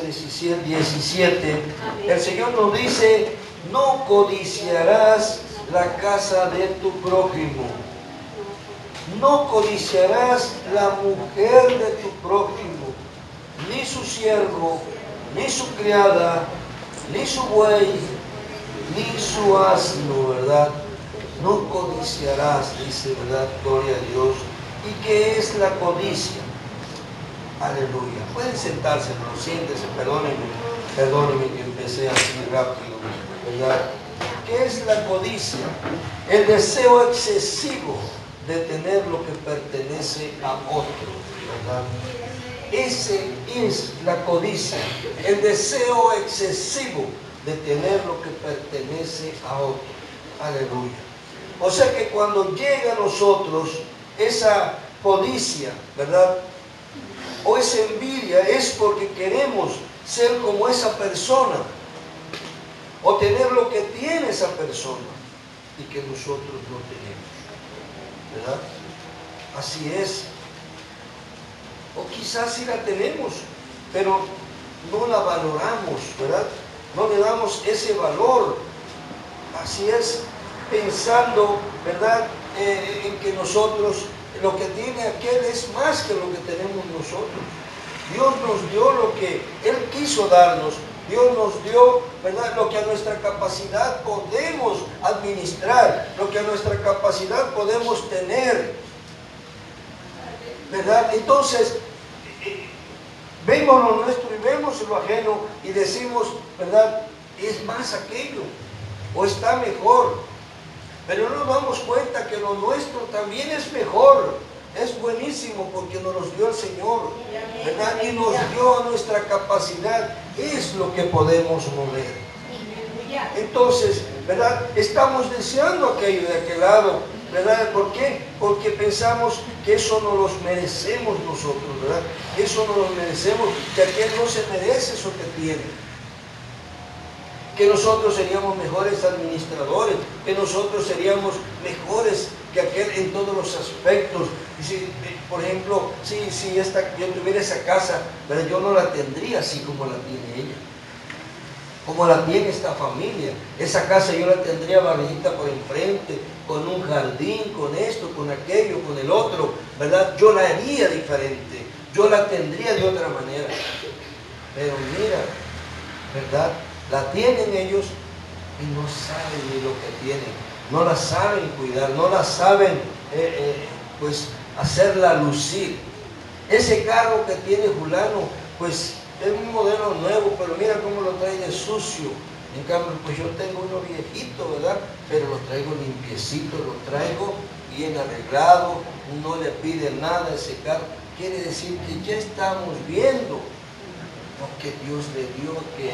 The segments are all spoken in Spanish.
17, el Señor nos dice: no codiciarás la casa de tu prójimo, no codiciarás la mujer de tu prójimo, ni su siervo, ni su criada, ni su buey, ni su asno, ¿verdad? No codiciarás, dice, ¿verdad? Gloria a Dios. ¿Y qué es la codicia? Aleluya. Pueden sentarse, pero siéntense, perdónenme que empecé así rápido, ¿verdad? ¿Qué es la codicia? El deseo excesivo de tener lo que pertenece a otro, ¿verdad? Ese es la codicia, el deseo excesivo de tener lo que pertenece a otro. Aleluya. O sea que cuando llega a nosotros esa codicia, ¿verdad? O esa envidia, es porque queremos ser como esa persona o tener lo que tiene esa persona y que nosotros no tenemos, ¿verdad? Así es. O quizás sí la tenemos, pero no la valoramos, ¿verdad? No le damos ese valor. Así es, pensando, ¿verdad? En que nosotros, lo que tiene aquel es más que lo que tenemos nosotros. Dios nos dio lo que Él quiso darnos. Dios nos dio, ¿verdad?, lo que a nuestra capacidad podemos administrar, lo que a nuestra capacidad podemos tener, ¿verdad? Entonces, vemos lo nuestro y vemos lo ajeno y decimos, ¿verdad?, es más aquello o está mejor, pero no nos damos cuenta que lo nuestro también es mejor, es buenísimo porque nos lo dio el Señor, ¿verdad? Y nos dio a nuestra capacidad, es lo que podemos mover. Entonces, ¿verdad?, estamos deseando aquello de aquel lado, ¿verdad? ¿Por qué? Porque pensamos que eso no los merecemos nosotros, ¿verdad? Que eso no lo merecemos, que aquel no se merece eso que tiene. Que nosotros seríamos mejores administradores, que nosotros seríamos mejores que aquel en todos los aspectos. Y si, por ejemplo, si yo tuviera esa casa, ¿verdad?, yo no la tendría así como la tiene ella, como la tiene esta familia. Esa casa yo la tendría barrida por enfrente, con un jardín, con esto, con aquello, con el otro, ¿verdad? Yo la haría diferente, yo la tendría de otra manera. Pero mira, ¿verdad?, la tienen ellos y no saben ni lo que tienen, no la saben cuidar, no la saben pues hacerla lucir. Ese carro que tiene fulano, pues es un modelo nuevo, pero mira cómo lo trae de sucio. En cambio, pues yo tengo uno viejito, ¿verdad? Pero lo traigo limpiecito, lo traigo bien arreglado, no le pide nada a ese carro. Quiere decir que ya estamos viendo lo que Dios le dio que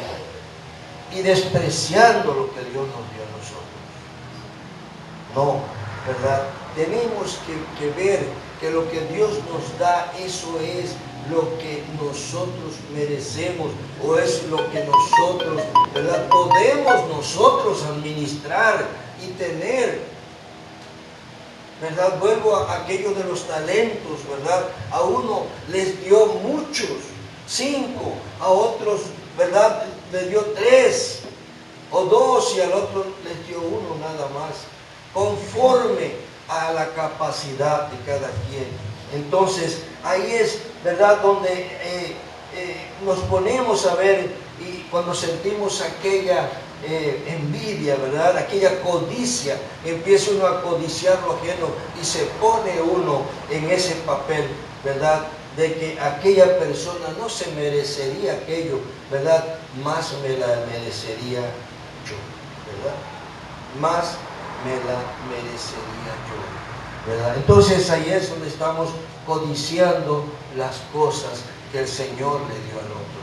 y despreciando lo que Dios nos dio a nosotros. No, ¿verdad? Tenemos que ver que lo que Dios nos da, eso es lo que nosotros merecemos, o es lo que nosotros, ¿verdad?, podemos nosotros administrar y tener, ¿verdad? Vuelvo a aquello de los talentos, ¿verdad? A uno les dio muchos, 5, a otros, ¿verdad?, le dio 3 o 2 y al otro les dio 1 nada más, conforme a la capacidad de cada quien. Entonces, ahí es, ¿verdad?, donde nos ponemos a ver, y cuando sentimos aquella envidia, ¿verdad?, aquella codicia, empieza uno a codiciar lo ajeno y se pone uno en ese papel, ¿verdad?, de que aquella persona no se merecería aquello, ¿verdad?, más me la merecería yo, ¿verdad? Más me la merecería yo, ¿verdad? Entonces ahí es donde estamos codiciando las cosas que el Señor le dio al otro,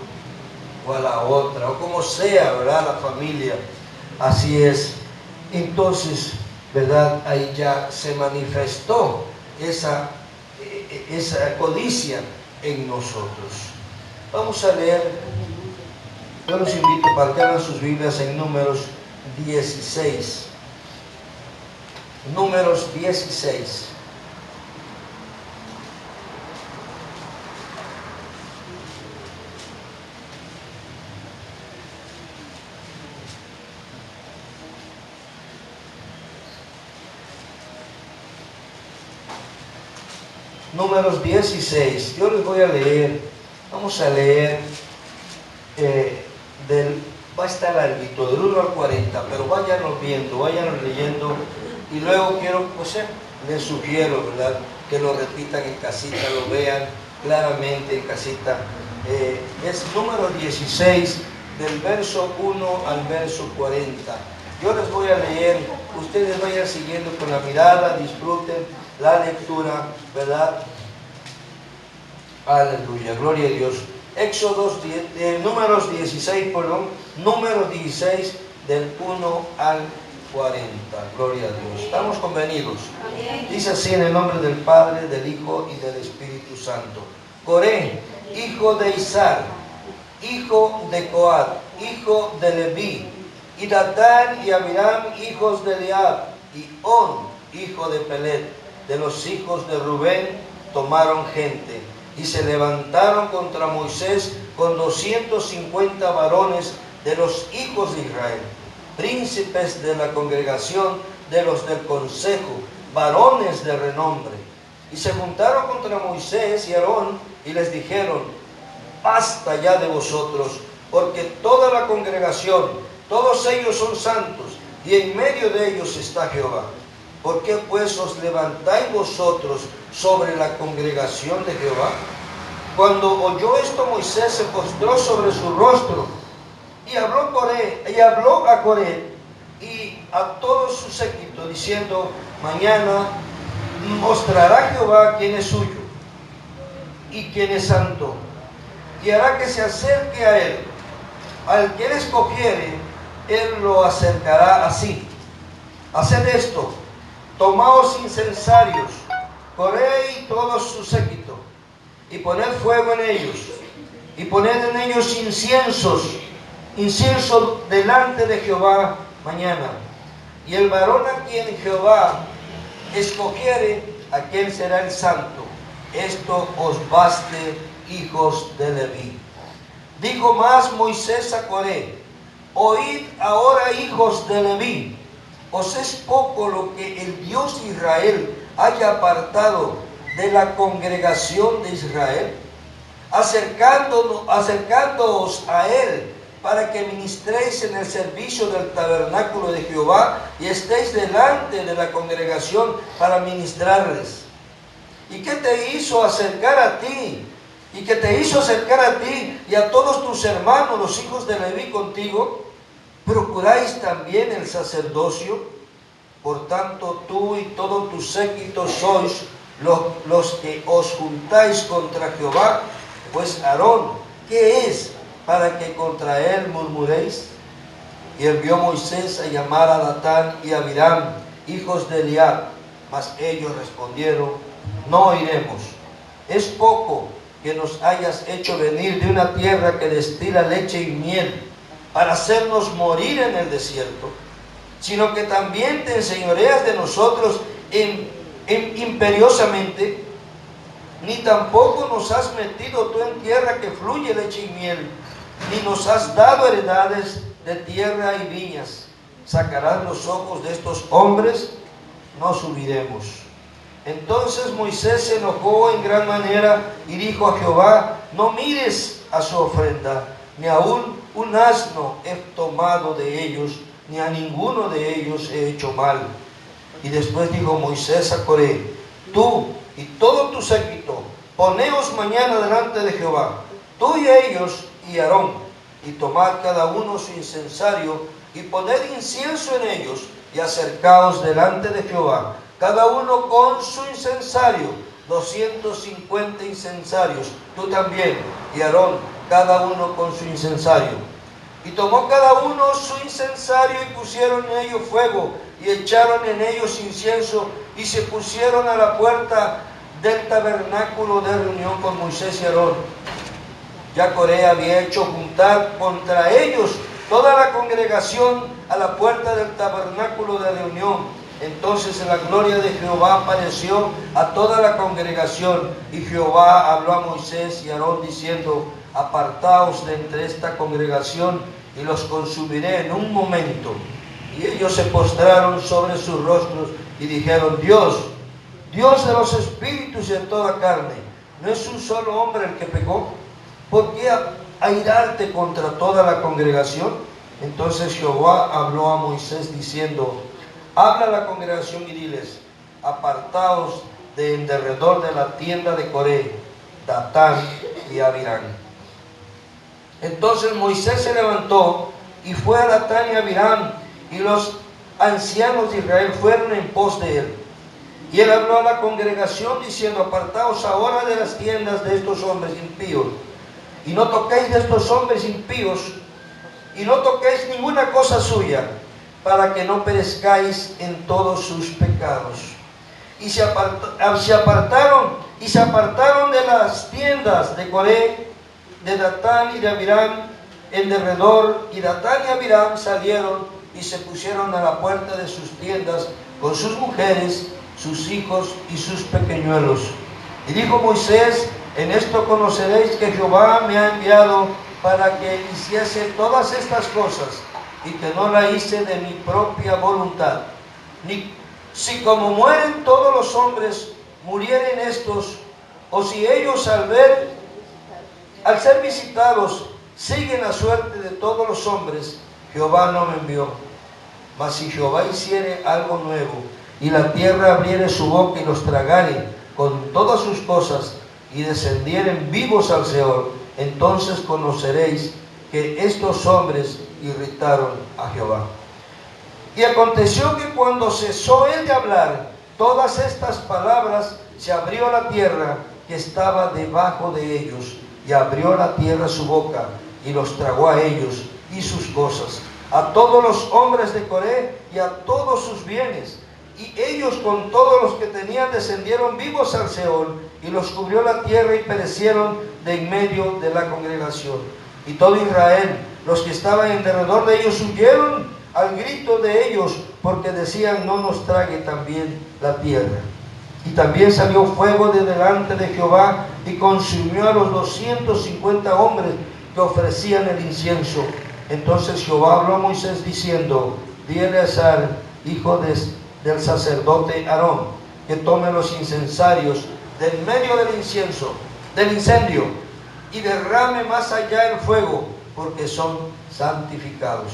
o a la otra, o como sea, ¿verdad?, la familia. Así es. Entonces, ¿verdad?, ahí ya se manifestó esa codicia en nosotros. Vamos a leer, yo los invito para que abran sus Biblias en Números 16. Números 16. Números 16. Yo les voy a leer. Vamos a leer va a estar larguito, del 1 al 40, pero váyanos viendo, váyanos leyendo. Y luego quiero, pues les sugiero, ¿verdad?, que lo repitan en casita, lo vean claramente en casita. Es número 16, del verso 1 al verso 40. Yo les voy a leer, ustedes vayan siguiendo con la mirada, disfruten la lectura, ¿verdad? Aleluya, gloria a Dios. Números 16, perdón, número 16, del 1 al 40. Gloria a Dios. ¿Estamos convenidos? Amén. Dice así en el nombre del Padre, del Hijo y del Espíritu Santo. Coré, hijo de Izar, hijo de Coat, hijo de Leví, y Datán y Abiram, hijos de Eliab, y On, hijo de Pelet, de los hijos de Rubén, tomaron gente, y se levantaron contra Moisés con 250 varones de los hijos de Israel, príncipes de la congregación, de los del consejo, varones de renombre. Y se juntaron contra Moisés y Aarón, y les dijeron: basta ya de vosotros, porque toda la congregación, todos ellos son santos, y en medio de ellos está Jehová. ¿Por qué pues os levantáis vosotros sobre la congregación de Jehová? Cuando oyó esto, Moisés se postró sobre su rostro, y habló a Coré y a todo su séquito, diciendo: mañana mostrará Jehová quién es suyo y quién es santo, y hará que se acerque a él. Al que él escogiere, él lo acercará así. Haced esto: tomaos incensarios, Coré y todo su séquito, y poned fuego en ellos, y poned en ellos incienso delante de Jehová mañana. Y el varón a quien Jehová escogiere, aquel será el santo. Esto os baste, hijos de Leví. Dijo más Moisés a Coré: oíd ahora, hijos de Leví, ¿os es poco lo que el Dios de Israel haya apartado de la congregación de Israel, acercándoos a él, para que ministréis en el servicio del tabernáculo de Jehová y estéis delante de la congregación para ministrarles? ¿Y qué te hizo acercar a ti? ¿Y qué te hizo acercar a ti y a todos tus hermanos, los hijos de Leví, contigo? ¿Procuráis también el sacerdocio? Por tanto, tú y todo tu séquito sois los que os juntáis contra Jehová. Pues Aarón, ¿qué es para que contra él murmuréis? Y envió Moisés a llamar a Datán y a Abiram, hijos de Eliab, mas ellos respondieron: no iremos. Es poco que nos hayas hecho venir de una tierra que destila leche y miel, para hacernos morir en el desierto, sino que también te enseñoreas de nosotros imperiosamente. Ni tampoco nos has metido tú en tierra que fluye leche y miel, ni nos has dado heredades de tierra y viñas. ¿Sacarás los ojos de estos hombres? No subiremos. Entonces Moisés se enojó en gran manera y dijo a Jehová: no mires a su ofrenda, ni aún un asno he tomado de ellos, ni a ninguno de ellos he hecho mal. Y después dijo Moisés a Coré: tú y todo tu séquito, poneos mañana delante de Jehová, tú y ellos y Aarón, y tomad cada uno su incensario, y poned incienso en ellos, y acercaos delante de Jehová, cada uno con su incensario, 250 incensarios, tú también, y Aarón, cada uno con su incensario. Y tomó cada uno su incensario, y pusieron en ellos fuego, y echaron en ellos incienso, y se pusieron a la puerta del tabernáculo de reunión con Moisés y Aarón. Ya Coré había hecho juntar contra ellos toda la congregación a la puerta del tabernáculo de reunión. Entonces la gloria de Jehová apareció a toda la congregación, y Jehová habló a Moisés y a Aarón diciendo: apartaos de entre esta congregación, y los consumiré en un momento. Y ellos se postraron sobre sus rostros y dijeron: Dios Dios de los espíritus y de toda carne, ¿no es un solo hombre el que pecó? ¿Por qué airarte contra toda la congregación? Entonces Jehová habló a Moisés diciendo, habla a la congregación y diles, apartaos de en derredor de la tienda de Coré, Datán y Abirán. Entonces Moisés se levantó y fue a Datán y Abirán, y los ancianos de Israel fueron en pos de él. Y él habló a la congregación diciendo, apartaos ahora de las tiendas de estos hombres impíos, y no toquéis de estos hombres impíos, y no toquéis ninguna cosa suya, para que no perezcáis en todos sus pecados. Y se apartaron de las tiendas de Coré, de Datán y de Abirán en derredor, y Datán y Abirán salieron y se pusieron a la puerta de sus tiendas con sus mujeres, sus hijos y sus pequeñuelos. Y dijo Moisés, en esto conoceréis que Jehová me ha enviado para que hiciese todas estas cosas, y que no la hice de mi propia voluntad. Ni si como mueren todos los hombres, murieren estos, o si ellos al ser visitados, siguen la suerte de todos los hombres, Jehová no me envió. Mas si Jehová hiciere algo nuevo, y la tierra abriere su boca y los tragare con todas sus cosas, y descendieren vivos al Seol, entonces conoceréis que estos hombres irritaron a Jehová. Y aconteció que cuando cesó él de hablar todas estas palabras, se abrió la tierra que estaba debajo de ellos, y abrió la tierra su boca, y los tragó a ellos y sus cosas, a todos los hombres de Coré y a todos sus bienes. Y ellos con todos los que tenían descendieron vivos al Seol, y los cubrió la tierra y perecieron de en medio de la congregación. Y todo Israel, los que estaban en derredor de ellos, huyeron al grito de ellos, porque decían, no nos trague también la tierra. Y también salió fuego de delante de Jehová y consumió a los 250 hombres que ofrecían el incienso. Entonces Jehová habló a Moisés diciendo, di a Eleazar, hijo del sacerdote Aarón, que tome los incensarios del medio del incendio, y derrame más allá el fuego, porque son santificados.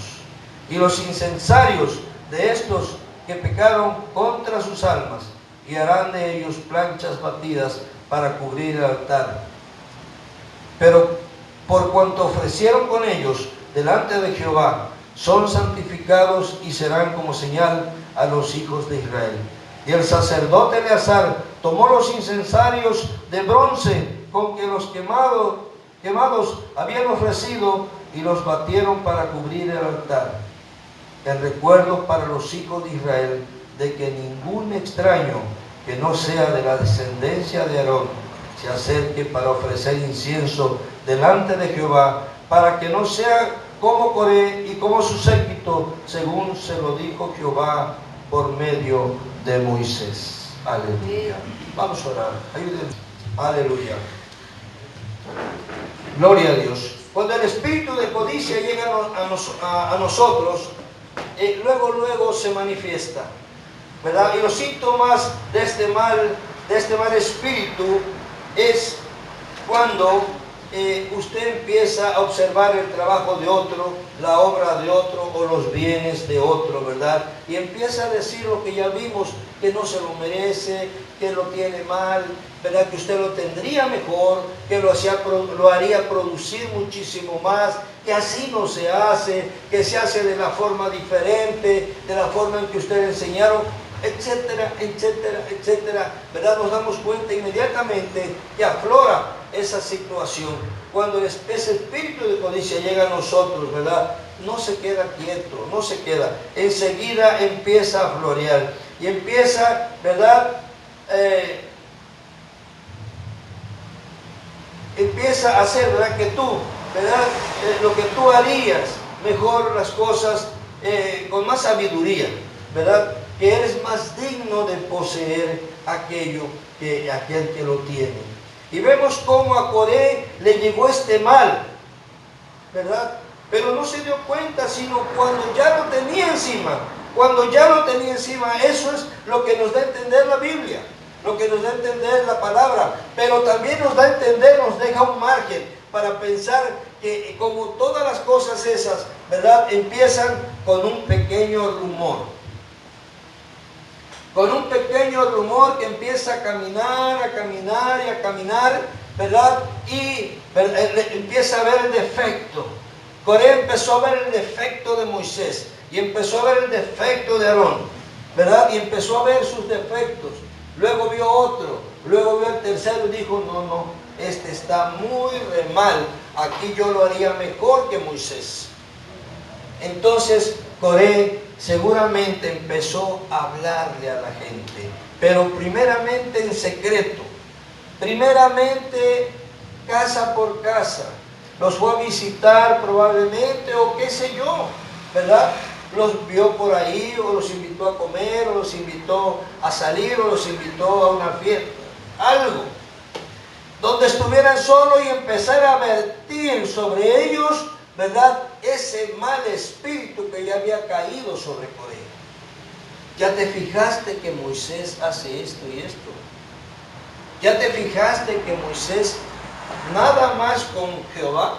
Y los incensarios de estos que pecaron contra sus almas, y harán de ellos planchas batidas para cubrir el altar. Pero por cuanto ofrecieron con ellos delante de Jehová, son santificados y serán como señal a los hijos de Israel. Y el sacerdote Eleazar tomó los incensarios de bronce con que los quemados habían ofrecido, y los batieron para cubrir el altar, el recuerdo para los hijos de Israel de que ningún extraño que no sea de la descendencia de Aarón se acerque para ofrecer incienso delante de Jehová, para que no sea como Coré y como su séquito, según se lo dijo Jehová por medio de Moisés. Aleluya. Vamos a orar. Ayúdenme. Aleluya. Gloria a Dios. Cuando el espíritu de codicia llega a nosotros, luego se manifiesta, ¿verdad? Y los síntomas de este mal espíritu es cuando usted empieza a observar el trabajo de otro, la obra de otro o los bienes de otro, ¿verdad? Y empieza a decir lo que ya vimos, que no se lo merece, que lo tiene mal, ¿verdad? Que usted lo tendría mejor, que lo haría producir muchísimo más, que así no se hace, que se hace de la forma diferente, de la forma en que usted le enseñaron, etcétera, etcétera, etcétera, ¿verdad? Nos damos cuenta inmediatamente que aflora esa situación. Cuando ese espíritu de codicia llega a nosotros, ¿verdad? No se queda quieto, no se queda. Enseguida empieza a florear y empieza, ¿verdad? Empieza a hacer, ¿verdad? Que tú, ¿verdad? Lo que tú harías, mejor las cosas con más sabiduría, ¿verdad? Que eres más digno de poseer aquello que aquel que lo tiene. Y vemos cómo a Coré le llegó este mal, ¿verdad? Pero no se dio cuenta sino cuando ya lo tenía encima. Cuando ya lo tenía encima, eso es lo que nos da a entender la Biblia. lo que nos da a entender la palabra, pero también nos da a entender, nos deja un margen para pensar que como todas las cosas esas, ¿verdad?, empiezan con un pequeño rumor. Con un pequeño rumor que empieza a caminar y a caminar, ¿verdad? Y empieza a ver el defecto. Coré empezó a ver el defecto de Moisés y empezó a ver el defecto de Aarón, ¿verdad? Y empezó a ver sus defectos. Luego vio otro, luego vio el tercero y dijo, no, este está muy mal, aquí yo lo haría mejor que Moisés. Entonces Coré seguramente empezó a hablarle a la gente, pero primeramente en secreto, primeramente casa por casa. Los fue a visitar probablemente, o qué sé yo, ¿verdad? Los vio por ahí, o los invitó a comer, o los invitó a salir, o los invitó a una fiesta, algo, donde estuvieran solos y empezar a vertir sobre ellos, ¿verdad?, ese mal espíritu que ya había caído sobre Coré. ¿Ya te fijaste que Moisés hace esto y esto? ¿Ya te fijaste que Moisés nada más con Jehová?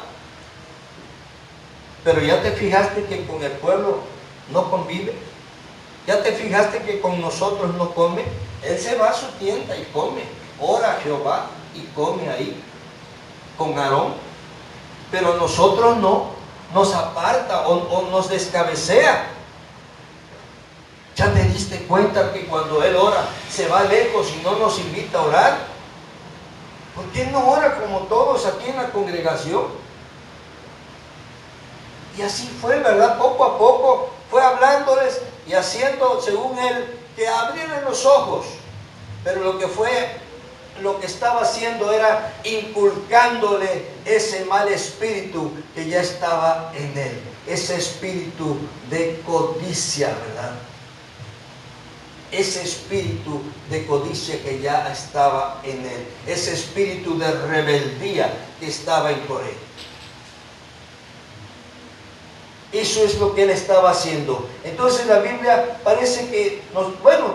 Pero ya te fijaste que con el pueblo no convive. ¿Ya te fijaste que con nosotros no come? Él se va a su tienda y come. Ora a Jehová y come ahí con Aarón. Pero nosotros no, nos aparta o nos descabecea. ¿Ya te diste cuenta que cuando Él ora se va lejos y no nos invita a orar? ¿Por qué no ora como todos aquí en la congregación? Y así fue, ¿verdad? Poco a poco fue hablándoles y haciendo, según Él, que abrieran los ojos. Pero lo que estaba haciendo era inculcándole ese mal espíritu que ya estaba en él. Ese espíritu de codicia, ¿verdad? Ese espíritu de codicia que ya estaba en él. Ese espíritu de rebeldía que estaba en Coré. Eso es lo que él estaba haciendo. Entonces la Biblia parece que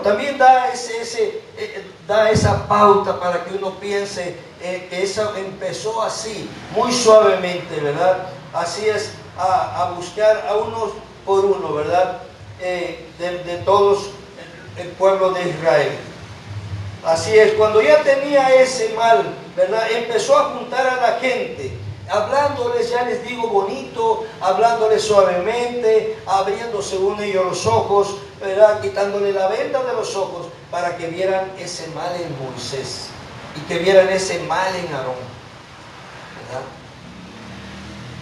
también da esa pauta para que uno piense que eso empezó así, muy suavemente, ¿verdad? Así es, a buscar a unos por uno, ¿verdad? De todos el pueblo de Israel. Así es, cuando ya tenía ese mal, ¿verdad?, empezó a juntar a la gente, hablándoles, ya les digo, bonito, hablándoles suavemente, abriendo según ellos los ojos, ¿verdad?, quitándole la venda de los ojos para que vieran ese mal en Moisés y que vieran ese mal en Aarón, ¿verdad?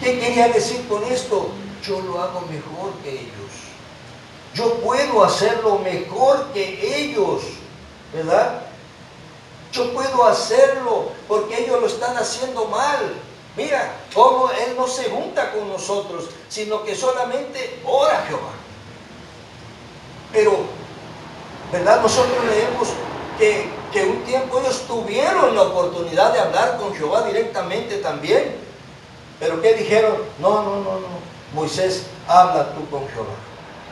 ¿Qué quería decir con esto? Yo lo hago mejor que ellos. Yo puedo hacerlo mejor que ellos, ¿verdad? Yo puedo hacerlo porque ellos lo están haciendo mal. Mira cómo Él no se junta con nosotros, sino que solamente ora a Jehová. Pero, ¿verdad? Nosotros leemos que un tiempo ellos tuvieron la oportunidad de hablar con Jehová directamente también. Pero ¿qué dijeron? No. Moisés, habla tú con Jehová.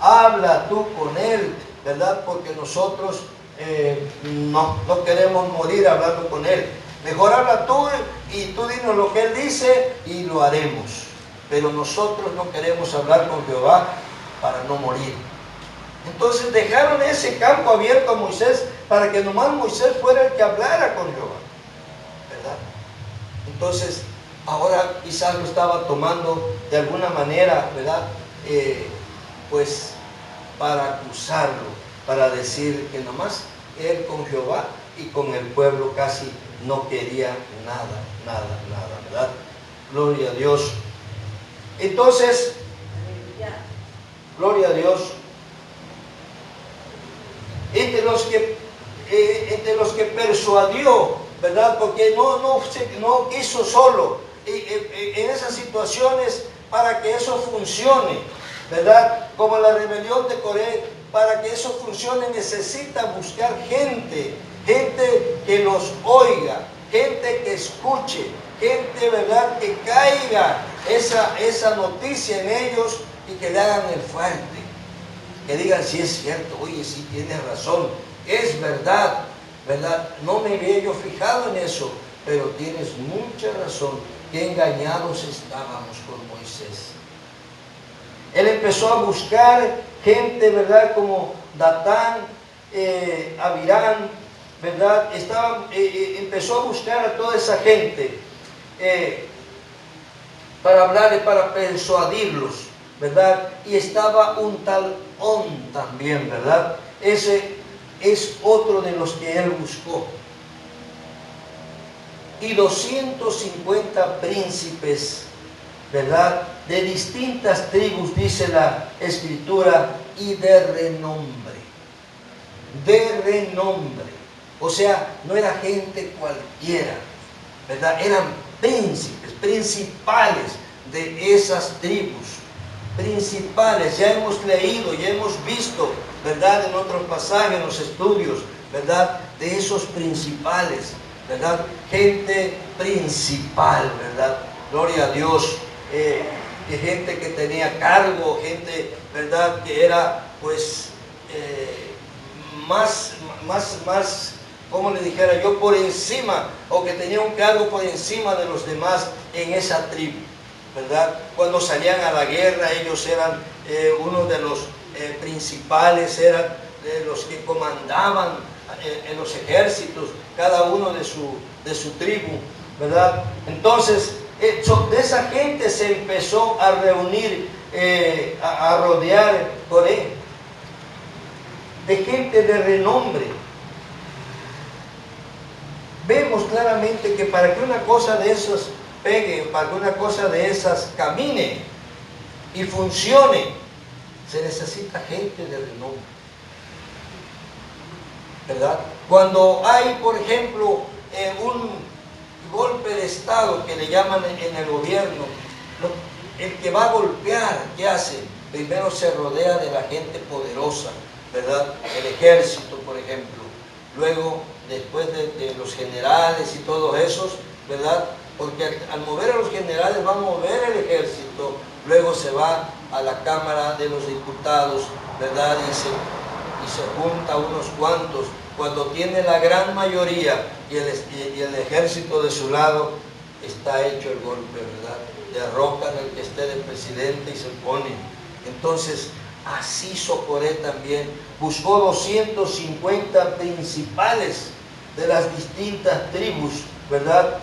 Habla tú con Él, ¿verdad? Porque nosotros no queremos morir hablando con Él. Mejor habla tú y tú dinos lo que Él dice y lo haremos. Pero nosotros no queremos hablar con Jehová para no morir. Entonces dejaron ese campo abierto a Moisés para que nomás Moisés fuera el que hablara con Jehová, ¿verdad? Entonces ahora quizás lo estaba tomando de alguna manera, ¿verdad? Pues para acusarlo, para decir que nomás él con Jehová y con el pueblo casi no quería nada, ¿verdad? Gloria a Dios. Entonces, gloria a Dios. Entre los que persuadió, ¿verdad? Porque no quiso solo en esas situaciones para que eso funcione, ¿verdad? Como la rebelión de Coré, para que eso funcione necesita buscar gente que los oiga, gente que escuche, gente, ¿verdad?, que caiga esa noticia en ellos y que le hagan el fuerte, que digan si es cierto, oye, sí tienes razón, es verdad, ¿verdad? No me había yo fijado en eso, pero tienes mucha razón, que engañados estábamos con Moisés. Él empezó a buscar gente, ¿verdad? Como Datán, Abiram, ¿verdad? Empezó a buscar a toda esa gente para hablarle, para persuadirlos, ¿verdad? Y estaba un tal On también, ¿verdad? Ese es otro de los que él buscó. Y 250 príncipes, ¿verdad? De distintas tribus, dice la Escritura, y de renombre. De renombre. O sea, no era gente cualquiera, ¿verdad? Eran príncipes, principales de esas tribus. Principales, ya hemos leído, ya hemos visto, ¿verdad? En otros pasajes, en los estudios, ¿verdad? De esos principales, ¿verdad? Gente principal, ¿verdad? Gloria a Dios. Gente que tenía cargo, gente, ¿verdad? Que era, pues, más, como le dijera yo, por encima, o que tenía un cargo por encima de los demás en esa tribu, ¿verdad? Cuando salían a la guerra, ellos eran uno de los principales, eran los que comandaban en los ejércitos, cada uno de su tribu, ¿verdad? Entonces, de esa gente se empezó a reunir, a rodear Coré, de gente de renombre. Vemos claramente que para que una cosa de esas pegue, para que una cosa de esas camine y funcione, se necesita gente de renombre, ¿verdad? Cuando hay, por ejemplo, un golpe de Estado que le llaman en el gobierno, el que va a golpear, ¿qué hace? Primero se rodea de la gente poderosa, ¿verdad? El ejército, por ejemplo. Luego, después de los generales y todos esos, ¿verdad? Porque al mover a los generales va a mover el ejército, luego se va a la Cámara de los Diputados, ¿verdad? Y se junta unos cuantos. Cuando tiene la gran mayoría y el ejército de su lado, está hecho el golpe, ¿verdad? Derrocan al que esté de presidente y se ponen. Entonces, así hizo Coré también. Buscó 250 principales de las distintas tribus, ¿verdad?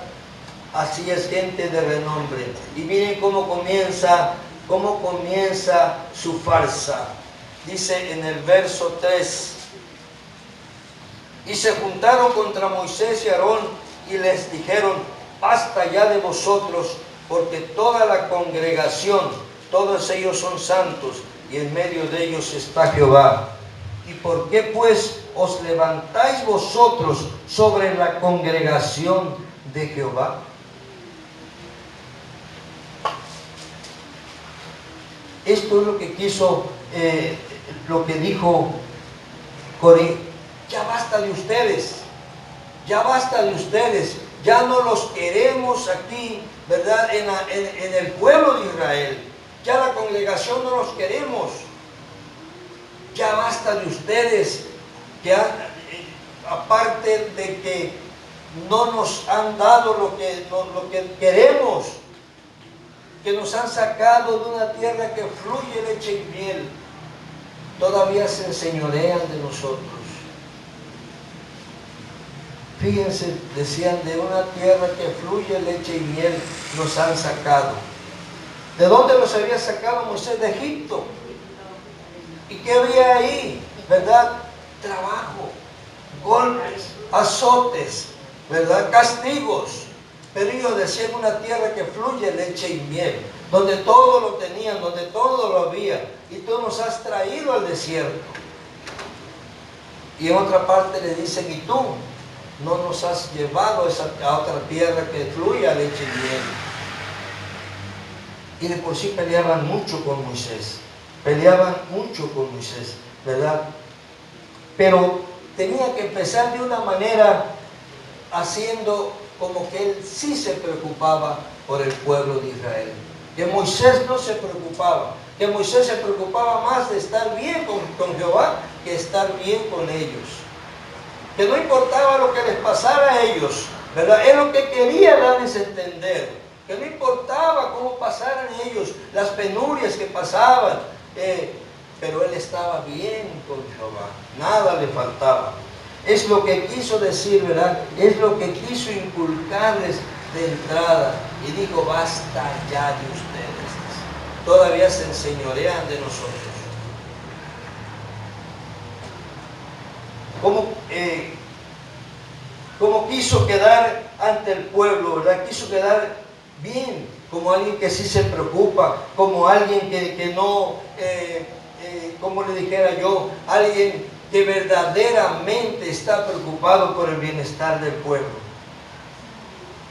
Así es, gente de renombre. Y miren cómo comienza su farsa. Dice en el verso 3, y se juntaron contra Moisés y Aarón y les dijeron, basta ya de vosotros, porque toda la congregación, todos ellos son santos, y en medio de ellos está Jehová. ¿Y por qué pues os levantáis vosotros sobre la congregación de Jehová? Esto es lo que quiso, lo que dijo Coré. Ya basta de ustedes, ya basta de ustedes, ya no los queremos aquí, ¿verdad? En el pueblo de Israel, ya la congregación no los queremos, ya basta de ustedes, ya aparte de que no nos han dado lo que queremos, que nos han sacado de una tierra que fluye leche y miel, todavía se enseñorean de nosotros. Fíjense, decían, de una tierra que fluye leche y miel nos han sacado. ¿De dónde los había sacado Moisés? De Egipto. ¿Y qué había ahí? ¿Verdad? Trabajo, golpes, azotes, ¿verdad? Castigos. Pero ellos decían una tierra que fluye leche y miel, donde todo lo tenían, donde todo lo había. Y tú nos has traído al desierto. Y en otra parte le dicen, y tú no nos has llevado a otra tierra que fluye leche y miel. Y de por sí peleaban mucho con Moisés. Peleaban mucho con Moisés, ¿verdad? Pero tenía que empezar de una manera haciendo como que él sí se preocupaba por el pueblo de Israel. Que Moisés no se preocupaba. Que Moisés se preocupaba más de estar bien con Jehová que estar bien con ellos. que no importaba lo que les pasara a ellos, ¿verdad? Es lo que quería darles a entender, que no importaba cómo pasaran ellos, las penurias que pasaban, pero él estaba bien con Jehová, nada le faltaba. Es lo que quiso decir, ¿verdad? Es lo que quiso inculcarles de entrada. Y dijo, basta ya de ustedes. Todavía se enseñorean de nosotros. Como quiso quedar ante el pueblo, ¿verdad? Quiso quedar bien, como alguien que sí se preocupa, como alguien que no, como le dijera yo, alguien que verdaderamente está preocupado por el bienestar del pueblo.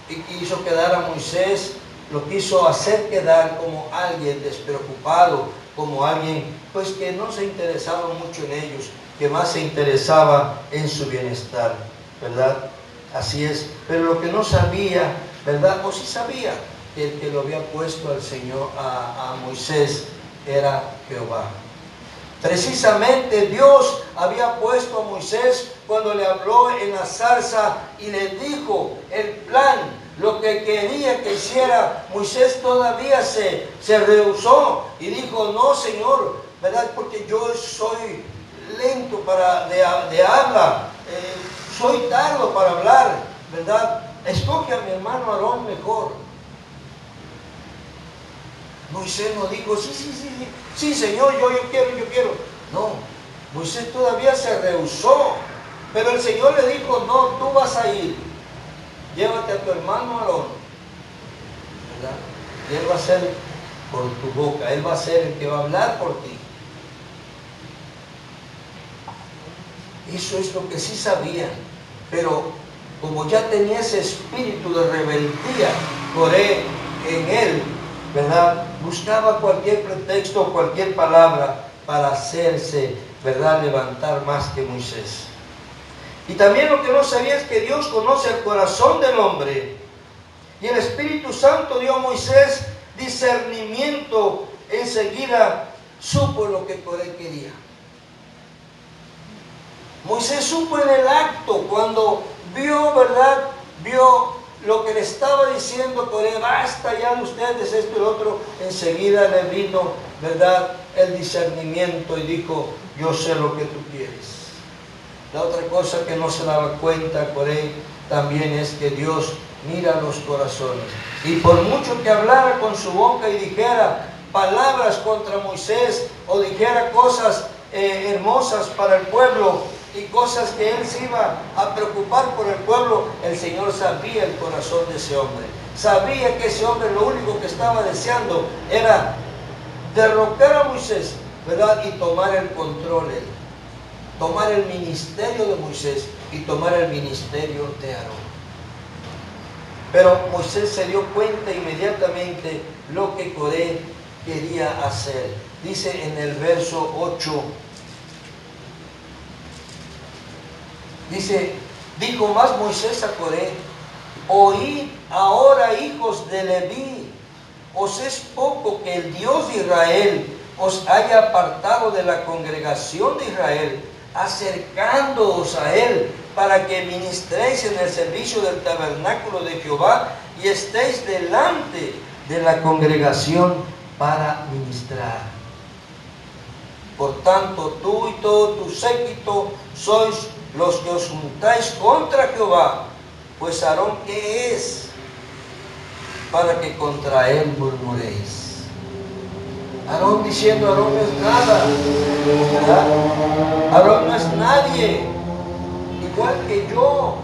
Y quiso quedar a Moisés, lo quiso hacer quedar como alguien despreocupado, como alguien pues que no se interesaba mucho en ellos, que más se interesaba en su bienestar, ¿verdad? Así es, pero lo que no sabía, ¿verdad? O sí sabía que el que lo había puesto al Señor, a Moisés, era Jehová. Precisamente Dios había puesto a Moisés cuando le habló en la zarza y le dijo el plan, lo que quería que hiciera. Moisés todavía se rehusó y dijo, no, Señor, ¿verdad? Porque yo soy lento de habla, soy tardo para hablar, ¿verdad? Escoge a mi hermano Aarón mejor. Moisés no dijo, sí, Señor, yo quiero. No, Moisés todavía se rehusó, pero el Señor le dijo, no, tú vas a ir, llévate a tu hermano Aarón, ¿verdad? Y él va a ser por tu boca, él va a ser el que va a hablar por ti. Eso es lo que sí sabían, pero como ya tenía ese espíritu de rebeldía, Coré en él, ¿verdad? Buscaba cualquier pretexto, cualquier palabra para hacerse, ¿verdad?, levantar más que Moisés. Y también lo que no sabía es que Dios conoce el corazón del hombre. Y el Espíritu Santo dio a Moisés discernimiento. Enseguida supo lo que Coré quería. Moisés supo en el acto, cuando vio, ¿verdad?, vio lo que le estaba diciendo Coré, basta ya de ustedes esto y lo otro. Enseguida le vino, ¿verdad?, el discernimiento y dijo, yo sé lo que tú quieres. La otra cosa que no se daba cuenta Coré también es que Dios mira los corazones. Y por mucho que hablara con su boca y dijera palabras contra Moisés o dijera cosas hermosas para el pueblo, y cosas que él se iba a preocupar por el pueblo, el Señor sabía el corazón de ese hombre. Sabía que ese hombre lo único que estaba deseando era derrocar a Moisés, ¿verdad? Y tomar el control él. Tomar el ministerio de Moisés y tomar el ministerio de Aarón. Pero Moisés se dio cuenta inmediatamente lo que Coré quería hacer. Dice en el verso 8, dice, dijo más Moisés a Coré, oíd ahora, hijos de Leví, os es poco que el Dios de Israel os haya apartado de la congregación de Israel, acercándoos a él, para que ministréis en el servicio del tabernáculo de Jehová y estéis delante de la congregación para ministrar. Por tanto, tú y todo tu séquito sois los que os juntáis contra Jehová, pues Aarón, ¿qué es para que contra él murmuréis? Aarón diciendo, Aarón no es nada, ¿verdad? Aarón no es nadie, igual que yo.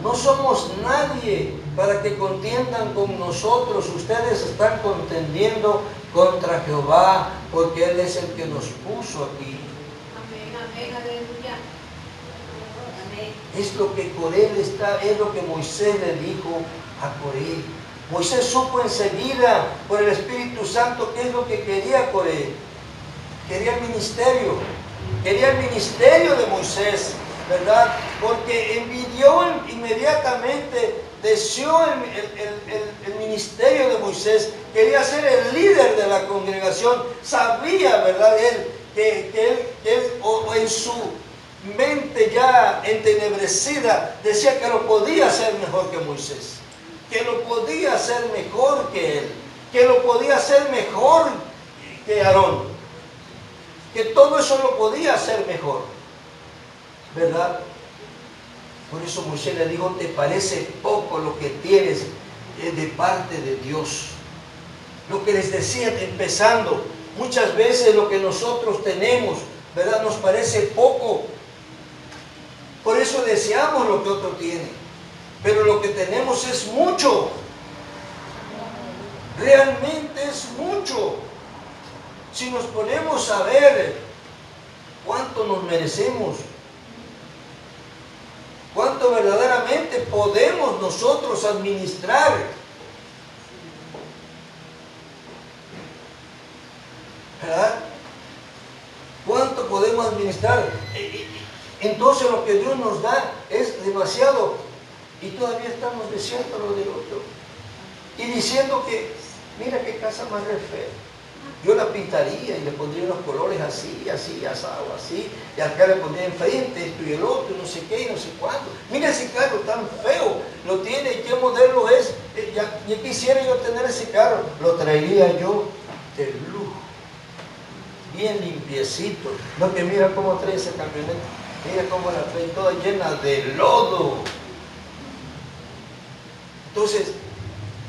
No somos nadie para que contiendan con nosotros. Ustedes están contendiendo contra Jehová, porque Él es el que nos puso aquí. Amén, aleluya. Es lo que Coré es lo que Moisés le dijo a Coré. Moisés supo enseguida por el Espíritu Santo qué es lo que quería Coré. Quería el ministerio de Moisés, ¿verdad? Porque envidió inmediatamente, deseó el ministerio de Moisés, quería ser el líder de la congregación. Sabía, ¿verdad?, él que él en su mente ya entenebrecida decía que lo podía hacer mejor que Moisés, que lo podía hacer mejor que él, que lo podía hacer mejor que Aarón, que todo eso lo podía hacer mejor, ¿verdad? Por eso Moisés le dijo, ¿te parece poco lo que tienes de parte de Dios? Lo que les decía empezando, muchas veces lo que nosotros tenemos, ¿verdad?, nos parece poco. Por eso deseamos lo que otro tiene. Pero lo que tenemos es mucho. Realmente es mucho. Si nos ponemos a ver cuánto nos merecemos, cuánto verdaderamente podemos nosotros administrar. ¿Verdad? ¿Cuánto podemos administrar? Entonces lo que Dios nos da es demasiado. Y todavía estamos deseando lo del otro. Y diciendo que, mira qué casa más re fea. Yo la pintaría y le pondría unos colores así, así, asado, así. Y acá le pondría enfrente esto y el otro, no sé qué, y no sé cuándo. Mira ese carro tan feo. Lo tiene, ¿y qué modelo es? Ya quisiera yo tener ese carro. Lo traería yo de lujo. Bien limpiecito. No, que mira cómo trae esa camioneta. Mira cómo la trae toda llena de lodo. Entonces,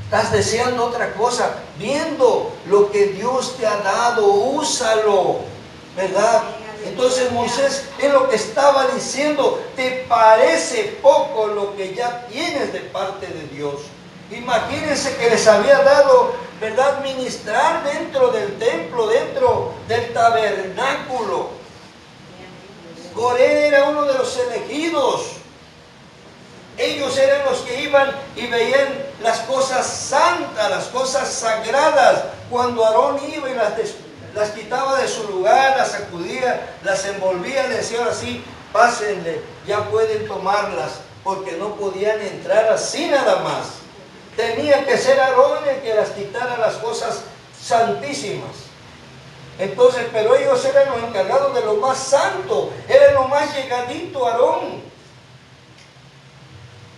estás deseando otra cosa, viendo lo que Dios te ha dado, úsalo, ¿verdad? Entonces Moisés es lo que estaba diciendo, ¿te parece poco lo que ya tienes de parte de Dios? Imagínense que les había dado, ¿verdad?, ministrar dentro del templo, dentro del tabernáculo. Coré era uno de los elegidos. Ellos eran los que iban y veían las cosas santas, las cosas sagradas. Cuando Aarón iba y las quitaba de su lugar, las sacudía, las envolvía, le decía así, pásenle, ya pueden tomarlas, porque no podían entrar así nada más. Tenía que ser Aarón el que las quitara, las cosas santísimas. Entonces, pero ellos eran los encargados de lo más santo, eran lo más llegadito a Aarón.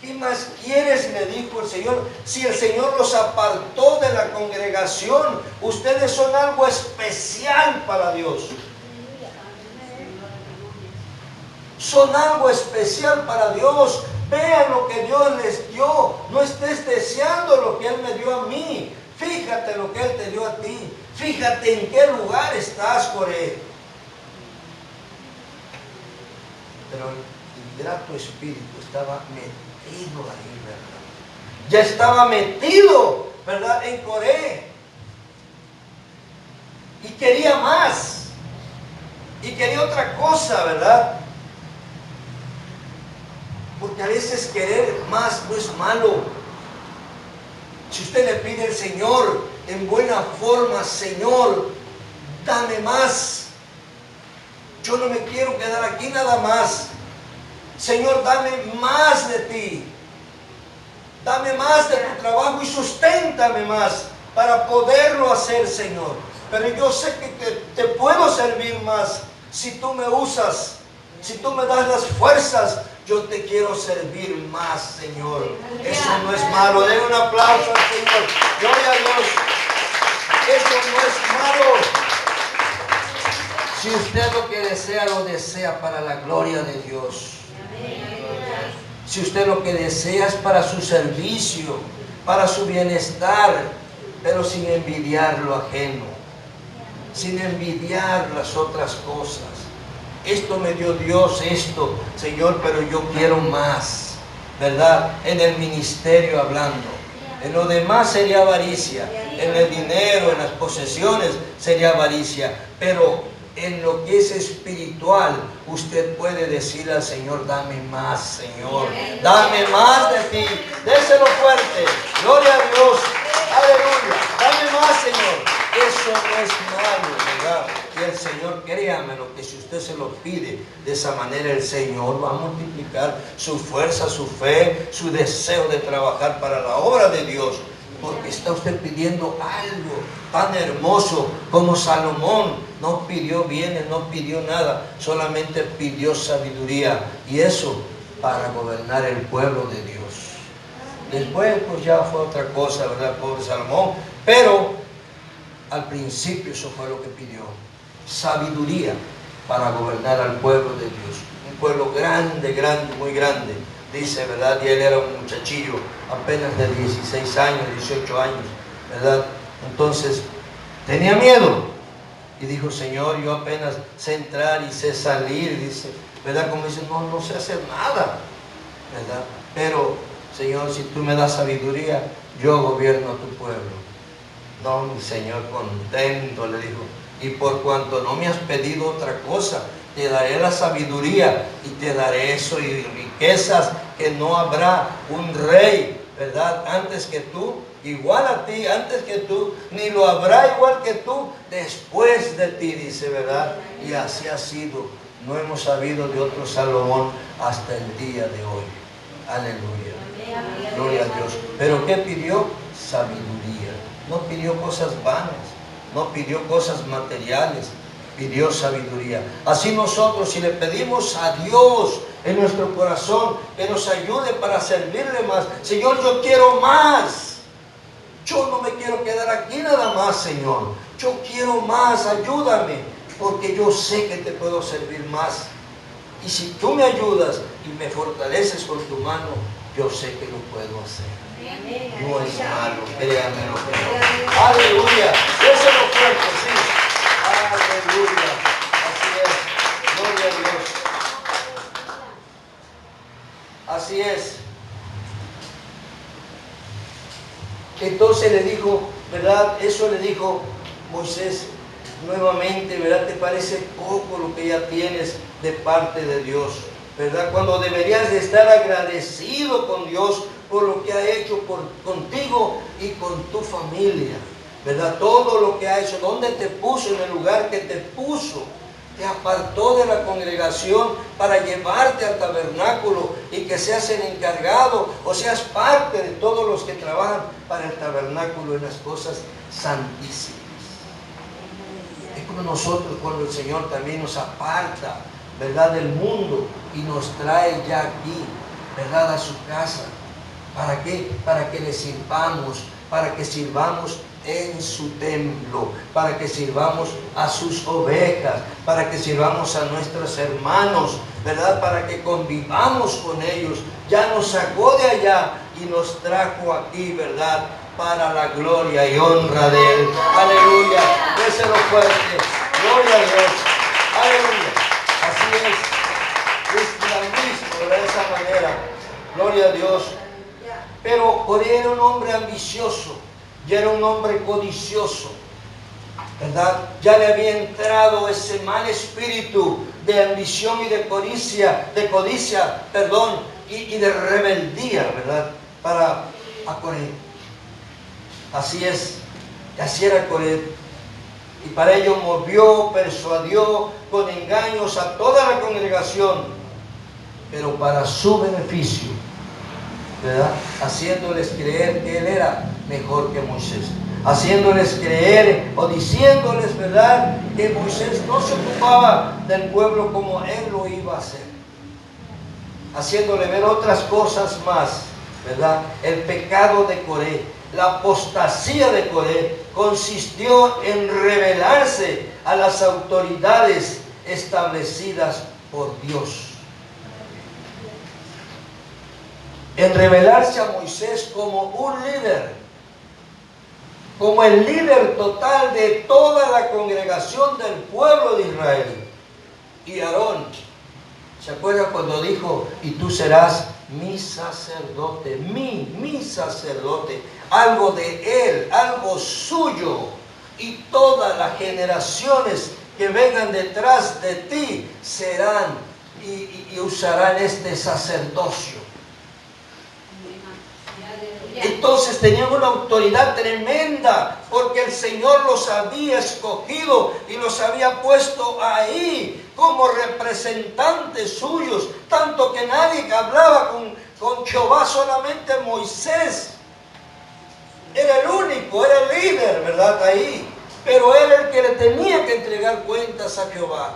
¿Qué más quieres?, le dijo el Señor. Si el Señor los apartó de la congregación, ustedes son algo especial para Dios. Son algo especial para Dios. Vean lo que Dios les dio. No estés deseando lo que Él me dio a mí. Fíjate lo que Él te dio a ti. Fíjate en qué lugar estás, Coré. Pero el grato espíritu estaba metido ahí, ¿verdad? Ya estaba metido, ¿verdad?, en Coré. Y quería más. Y quería otra cosa, ¿verdad? Porque a veces querer más no es malo. Si usted le pide al Señor en buena forma, Señor, dame más. Yo no me quiero quedar aquí nada más. Señor, dame más de ti. Dame más de tu trabajo y susténtame más para poderlo hacer, Señor. Pero yo sé que te puedo servir más si tú me usas, si tú me das las fuerzas. Yo te quiero servir más, Señor. Eso no es malo. Den un aplauso al Señor. Gloria a Dios. Eso no es malo. Si usted lo que desea, lo desea para la gloria de Dios. Si usted lo que desea es para su servicio, para su bienestar, pero sin envidiar lo ajeno, sin envidiar las otras cosas. Esto me dio Dios, esto, Señor, pero yo quiero más, ¿verdad? En el ministerio hablando. En lo demás sería avaricia. En el dinero, en las posesiones sería avaricia. Pero en lo que es espiritual, usted puede decirle al Señor, dame más, Señor. Dame más de ti. Déselo fuerte. Gloria a Dios. Aleluya. Dame más, Señor. Eso no es malo, ¿verdad? Y el Señor, créamelo, que si usted se lo pide de esa manera, el Señor va a multiplicar su fuerza, su fe, su deseo de trabajar para la obra de Dios. Porque está usted pidiendo algo tan hermoso como Salomón. no pidió bienes, no pidió nada, solamente pidió sabiduría. Y eso para gobernar el pueblo de Dios. Después pues ya fue otra cosa, ¿verdad? Pobre Salomón. Pero al principio eso fue lo que pidió. Sabiduría para gobernar al pueblo de Dios. Un pueblo grande, grande, muy grande. Dice, ¿verdad? Y él era un muchachillo apenas de 16 años, 18 años, ¿verdad? Entonces tenía miedo. Y dijo, Señor, yo apenas sé entrar y sé salir. Dice, ¿verdad? Como dice, no sé hacer nada, ¿verdad? Pero, Señor, si tú me das sabiduría, yo gobierno a tu pueblo. No, mi Señor, contento, le dijo. Y por cuanto no me has pedido otra cosa, te daré la sabiduría y te daré eso y riquezas que no habrá un rey, ¿verdad? Antes que tú, igual a ti, antes que tú, ni lo habrá igual que tú después de ti, dice, ¿verdad? Y así ha sido. No hemos sabido de otro Salomón hasta el día de hoy. Aleluya. Gloria a Dios. ¿Pero qué pidió? Sabiduría. No pidió cosas vanas, no pidió cosas materiales, pidió sabiduría. Así nosotros, si le pedimos a Dios en nuestro corazón que nos ayude para servirle más, Señor, yo quiero más. Yo no me quiero quedar aquí nada más, Señor. Yo quiero más, ayúdame, porque yo sé que te puedo servir más. Y si tú me ayudas y me fortaleces con tu mano, yo sé que lo puedo hacer. No es malo, créanmelo. Aleluya. Déselo fuerte, sí. Aleluya. Así es. Gloria a Dios. Así es. Entonces le dijo, ¿verdad? Eso le dijo Moisés nuevamente, ¿verdad? ¿Te parece poco lo que ya tienes de parte de Dios? ¿Verdad? Cuando deberías de estar agradecido con Dios por lo que ha hecho contigo y con tu familia, ¿verdad? Todo lo que ha hecho, donde te puso, en el lugar que te puso, te apartó de la congregación para llevarte al tabernáculo y que seas el encargado o seas parte de todos los que trabajan para el tabernáculo en las cosas santísimas. Es como nosotros cuando el Señor también nos aparta, ¿verdad?, del mundo y nos trae ya aquí, ¿verdad?, a su casa. ¿Para qué? Para que le sirvamos, para que sirvamos en su templo, para que sirvamos a sus ovejas, para que sirvamos a nuestros hermanos, ¿verdad?, para que convivamos con ellos. Ya nos sacó de allá y nos trajo aquí, ¿verdad?, para la gloria y honra de Él. Aleluya. Déselo fuerte. Gloria a Dios. Aleluya. Así es grandísimo de esa manera. Gloria a Dios. Pero por él era un hombre ambicioso y era un hombre codicioso, ¿verdad? Ya le había entrado ese mal espíritu de ambición y de codicia, y de rebeldía, ¿verdad? A Coré. Así es, así era Coré. Y para ello movió, persuadió con engaños a toda la congregación, pero para su beneficio, ¿verdad? Haciéndoles creer que él era mejor que Moisés, haciéndoles creer o diciéndoles, ¿verdad?, que Moisés no se ocupaba del pueblo como él lo iba a hacer, haciéndole ver otras cosas más, ¿verdad? El pecado de Coré, la apostasía de Coré consistió en rebelarse a las autoridades establecidas por Dios. En revelarse a Moisés como un líder, como el líder total de toda la congregación del pueblo de Israel. Y Aarón, ¿se acuerdan cuando dijo, y tú serás mi sacerdote, mi sacerdote? Algo de él, algo suyo, y todas las generaciones que vengan detrás de ti serán y usarán este sacerdocio. Entonces tenían una autoridad tremenda porque el Señor los había escogido y los había puesto ahí como representantes suyos, tanto que nadie hablaba con Jehová, solamente Moisés era el único, era el líder, ¿verdad? Ahí, pero era el que le tenía que entregar cuentas a Jehová.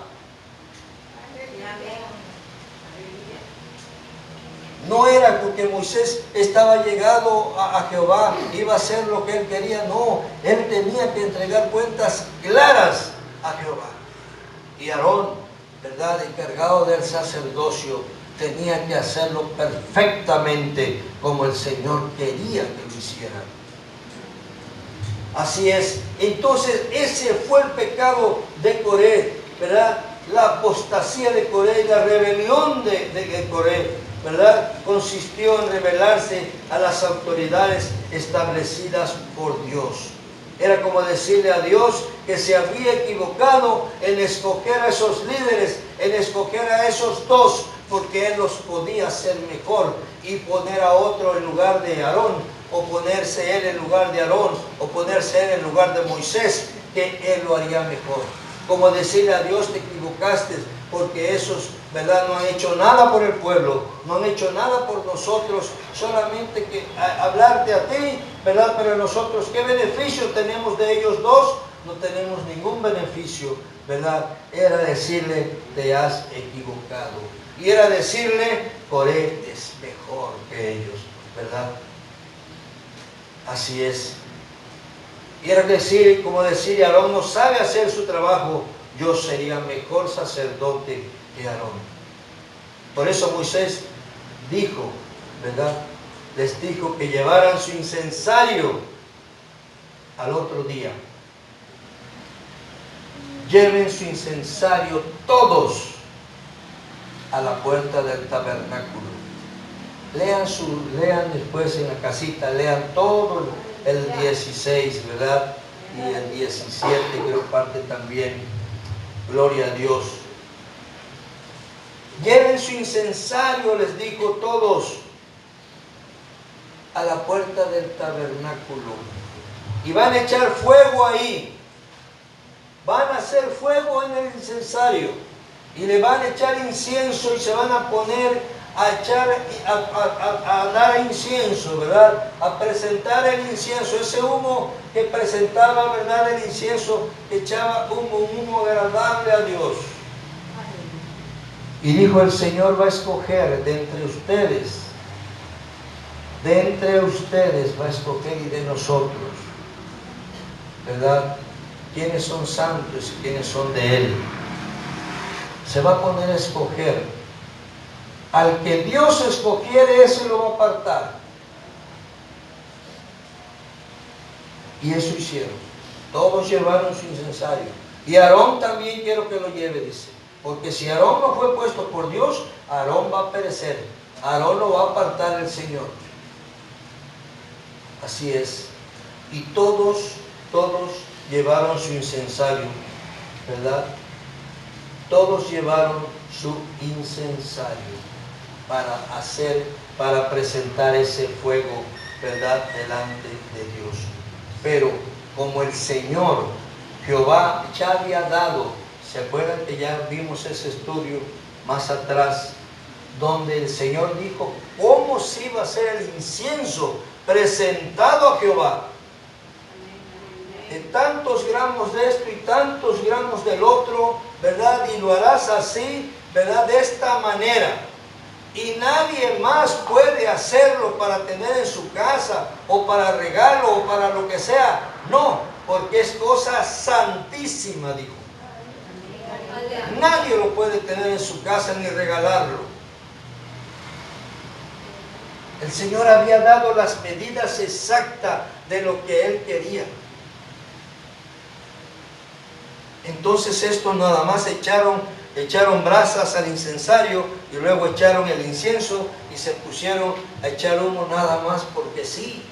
No era porque Moisés estaba llegado a Jehová, iba a hacer lo que él quería, no, él tenía que entregar cuentas claras a Jehová. Y Aarón, ¿verdad?, encargado del sacerdocio, tenía que hacerlo perfectamente como el Señor quería que lo hiciera. Así es. Entonces ese fue el pecado de Coré, ¿verdad? La apostasía de Coré y la rebelión de Coré, ¿verdad? Consistió en rebelarse a las autoridades establecidas por Dios. Era como decirle a Dios que se había equivocado en escoger a esos líderes, en escoger a esos dos, porque Él los podía hacer mejor y poner a otro en lugar de Aarón, o ponerse Él en lugar de Aarón, o ponerse Él en lugar de Moisés, que Él lo haría mejor. Como decirle a Dios, te equivocaste, porque esos, ¿verdad?, no han hecho nada por el pueblo, no han hecho nada por nosotros, solamente que hablarte a ti, ¿verdad? Pero nosotros, ¿qué beneficio tenemos de ellos dos? No tenemos ningún beneficio, ¿verdad? Era decirle, te has equivocado. Y era decirle, Coré es mejor que ellos, ¿verdad? Así es. Y era decir, como decir, Aarón no sabe hacer su trabajo, yo sería mejor sacerdote que Aarón. Por eso Moisés dijo, ¿verdad?, les dijo que llevaran su incensario al otro día. Lleven su incensario todos a la puerta del tabernáculo. Lean después en la casita, lean todo el 16, ¿verdad? Y el 17, creo parte también. Gloria a Dios. Lleven su incensario, les dijo, todos a la puerta del tabernáculo. Y van a echar fuego ahí. Van a hacer fuego en el incensario. Y le van a echar incienso y se van a poner a dar incienso, ¿verdad? A presentar el incienso, ese humo que presentaba, ¿verdad? El incienso que echaba un humo agradable a Dios. Y dijo, el Señor va a escoger de entre ustedes va a escoger y de nosotros, ¿verdad?, quiénes son santos y quiénes son de Él. Se va a poner a escoger. Al que Dios escogiere, ese lo va a apartar. Y eso hicieron. Todos llevaron su incensario. Y Aarón también quiero que lo lleve, dice. Porque si Aarón no fue puesto por Dios, Aarón va a perecer. Aarón lo va a apartar el Señor. Así es. Y todos llevaron su incensario, ¿verdad? Todos llevaron su incensario para presentar ese fuego, ¿verdad?, delante de Dios. Pero como el Señor, Jehová, ya había dado, ¿se acuerdan que ya vimos ese estudio más atrás? Donde el Señor dijo cómo se iba a hacer el incienso presentado a Jehová. De tantos gramos de esto y tantos gramos del otro, ¿verdad? Y lo harás así, ¿verdad?, de esta manera. Y nadie más puede hacerlo para tener en su casa, o para regalo, o para lo que sea. No, porque es cosa santísima, dijo. Nadie lo puede tener en su casa ni regalarlo. El Señor había dado las medidas exactas de lo que Él quería. Entonces esto nada más echaron brasas al incensario y luego echaron el incienso y se pusieron a echar humo nada más porque sí.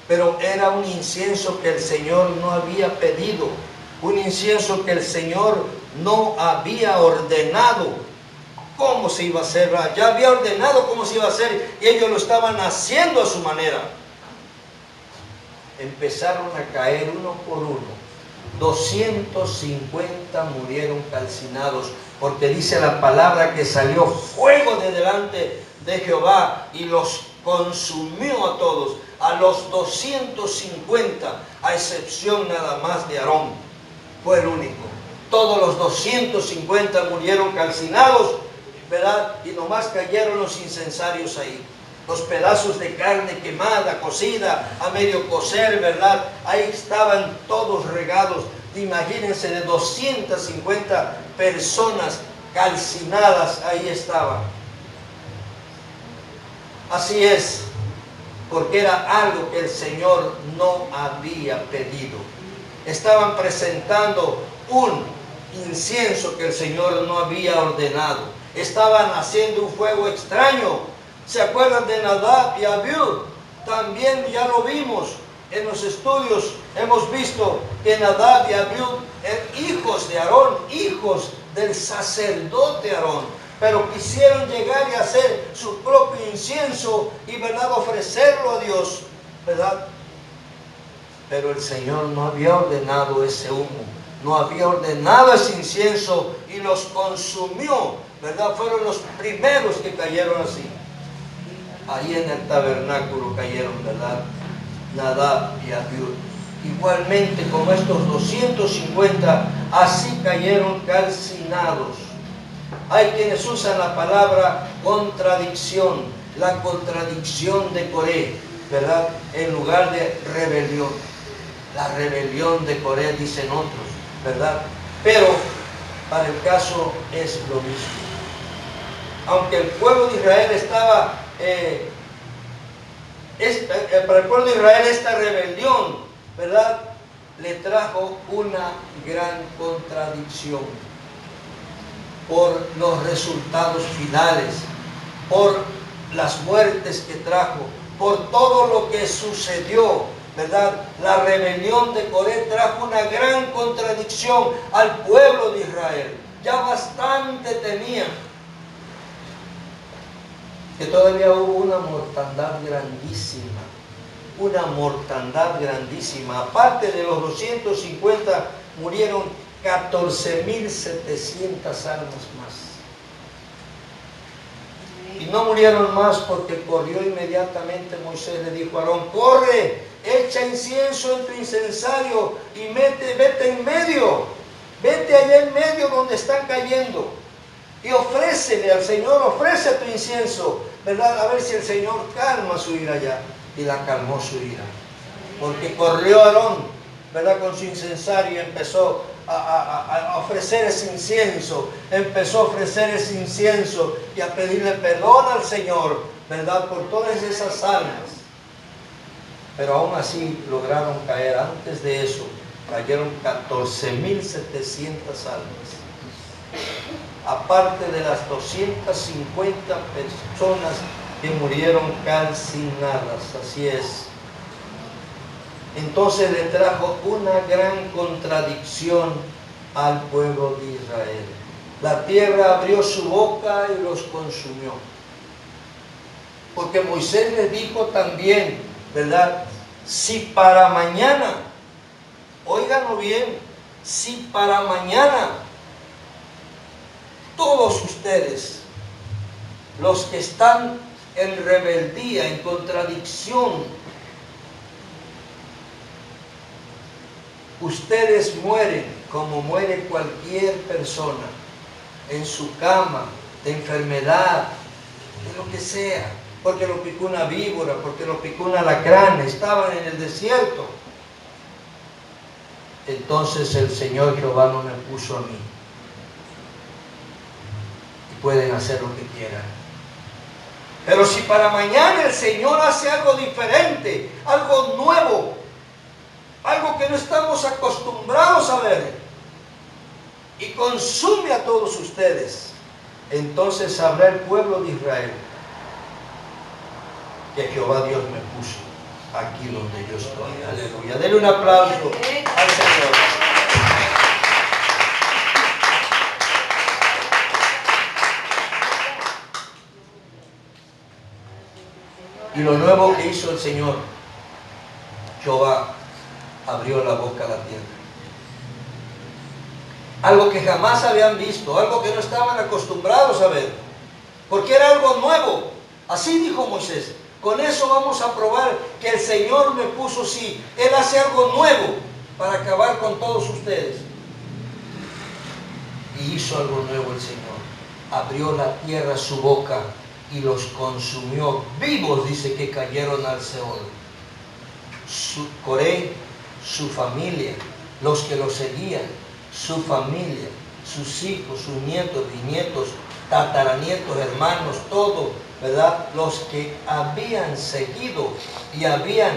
Pero era un incienso que el Señor no había pedido, un incienso que el Señor no había ordenado. ¿Cómo se iba a hacer? Ya había ordenado cómo se iba a hacer y ellos lo estaban haciendo a su manera. Empezaron a caer uno por uno. 250 murieron calcinados, porque dice la palabra que salió fuego de delante de Jehová y los consumió a todos. a los 250, a excepción nada más de Aarón. Fue el único. Todos los 250 murieron calcinados, ¿verdad? Y nomás cayeron los incensarios ahí. Los pedazos de carne quemada, cocida, a medio cocer, ¿verdad? Ahí estaban todos regados. Imagínense, de 250 personas calcinadas, ahí estaban. Así es, porque era algo que el Señor no había pedido. Estaban presentando un incienso que el Señor no había ordenado. Estaban haciendo un fuego extraño. ¿Se acuerdan de Nadab y Abiú? También ya lo vimos en los estudios. Hemos visto que Nadab y Abiú eran hijos de Aarón, hijos del sacerdote Aarón. Pero quisieron llegar y hacer su propio incienso y, ¿verdad?, ofrecerlo a Dios, ¿verdad? Pero el Señor no había ordenado ese humo, no había ordenado ese incienso y los consumió, ¿verdad? Fueron los primeros que cayeron así. Ahí en el tabernáculo cayeron, ¿verdad? Nadab y Abiú. Igualmente como estos 250, así cayeron calcinados. Hay quienes usan la palabra contradicción, la contradicción de Coré, ¿verdad? En lugar de rebelión. La rebelión de Coré, dicen otros, ¿verdad? Pero para el caso es lo mismo. Aunque el pueblo de Israel estaba, para el pueblo de Israel esta rebelión, ¿verdad?, le trajo una gran contradicción por los resultados finales, por las muertes que trajo, por todo lo que sucedió, ¿verdad? La rebelión de Coré trajo una gran contradicción al pueblo de Israel. Ya bastante tenía, que todavía hubo una mortandad grandísima, aparte de los 250 murieron 14.700 almas más. Y no murieron más porque corrió inmediatamente. Moisés le dijo a Aarón: corre, echa incienso en tu incensario y vete en medio, vete allá en medio donde están cayendo y ofrécele al Señor, ofrece tu incienso, ¿verdad? A ver si el Señor calma su ira allá. Y la calmó su ira, porque corrió Aarón, ¿verdad?, con su incensario y empezó a ofrecer ese incienso, y a pedirle perdón al Señor, ¿verdad?, por todas esas almas. Pero aún así lograron caer. Antes de eso cayeron 14.700 almas, aparte de las 250 personas que murieron calcinadas. Así es. Entonces le trajo una gran contradicción al pueblo de Israel. La tierra abrió su boca y los consumió. Porque Moisés les dijo también, ¿verdad?, si para mañana, óiganlo bien, si para mañana todos ustedes, los que están en rebeldía, en contradicción, ustedes mueren como muere cualquier persona, en su cama, de enfermedad, de lo que sea, porque lo picó una víbora, porque lo picó un alacrán, estaban en el desierto. Entonces el Señor Jehová no me puso a mí. Y pueden hacer lo que quieran. Pero si para mañana el Señor hace algo diferente, algo nuevo, algo que no estamos acostumbrados a ver, y consume a todos ustedes, entonces sabrá el pueblo de Israel que Jehová Dios me puso aquí donde yo estoy. Aleluya. Denle un aplauso al Señor. Y lo nuevo que hizo el Señor, Jehová abrió la boca a la tierra. Algo que jamás habían visto, algo que no estaban acostumbrados a ver, porque era algo nuevo. Así dijo Moisés: Con eso vamos a probar que el Señor me puso, sí, Él hace algo nuevo para acabar con todos ustedes. Y hizo algo nuevo el Señor. Abrió la tierra su boca y los consumió vivos, dice que cayeron al Seol. Coré, su familia, los que lo seguían, su familia, sus hijos, sus nietos, bisnietos, tataranietos, hermanos, todo, ¿verdad? Los que habían seguido y habían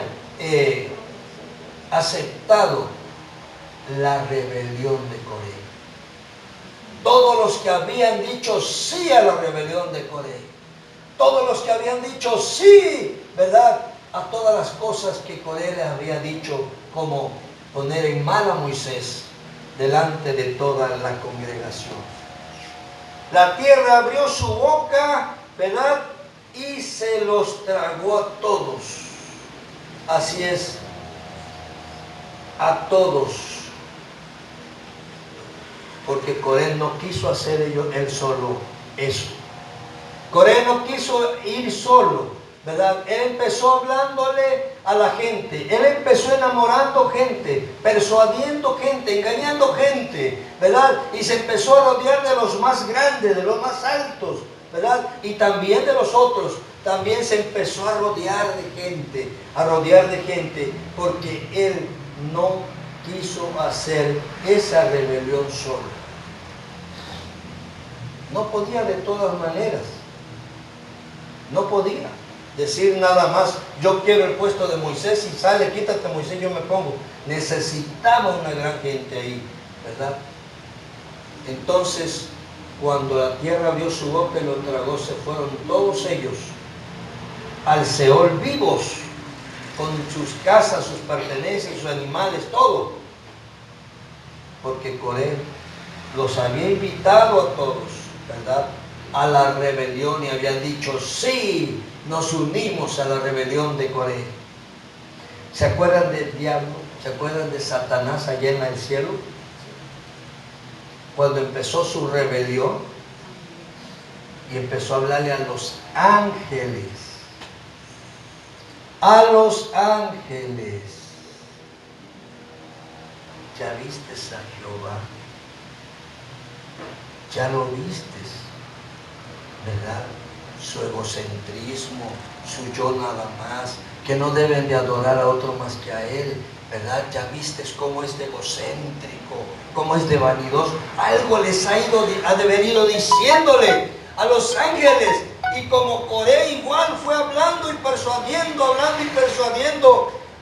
aceptado la rebelión de Coré. Todos los que habían dicho sí a la rebelión de Coré. Todos los que habían dicho sí, ¿verdad?, a todas las cosas que Coré les había dicho, como poner en mal a Moisés delante de toda la congregación. La tierra abrió su boca, ¿verdad?, y se los tragó a todos. Así es, a todos. Porque Coré no quiso hacer él solo eso. Coré no quiso ir solo, ¿verdad? Él empezó hablándole a la gente. Él empezó enamorando gente, persuadiendo gente, engañando gente, ¿verdad? Y se empezó a rodear de los más grandes, de los más altos, ¿verdad? Y también de los otros. También se empezó a rodear de gente, porque él no quiso hacer esa rebelión solo. No podía de todas maneras. No podía decir nada más, yo quiero el puesto de Moisés y sale, quítate Moisés, yo me pongo. Necesitaba una gran gente ahí, ¿verdad? Entonces, cuando la tierra abrió su boca y lo tragó, se fueron todos ellos al Seol vivos, con sus casas, sus pertenencias, sus animales, todo. Porque Coré los había invitado a todos, ¿verdad?, a la rebelión, y habían dicho, sí, nos unimos a la rebelión de Coré. ¿Se acuerdan del diablo? ¿Se acuerdan de Satanás allá en el cielo? Cuando empezó su rebelión y empezó a hablarle a los ángeles. A los ángeles. ¿Ya vistes a Jehová? ¿Ya lo vistes? ¿Verdad? Su egocentrismo, su yo nada más, que no deben de adorar a otro más que a Él, ¿verdad? Ya vistes cómo es de egocéntrico, cómo es de vanidoso. Algo les ha de haber ido diciéndole a los ángeles, y como Coré igual fue hablando y persuadiendo,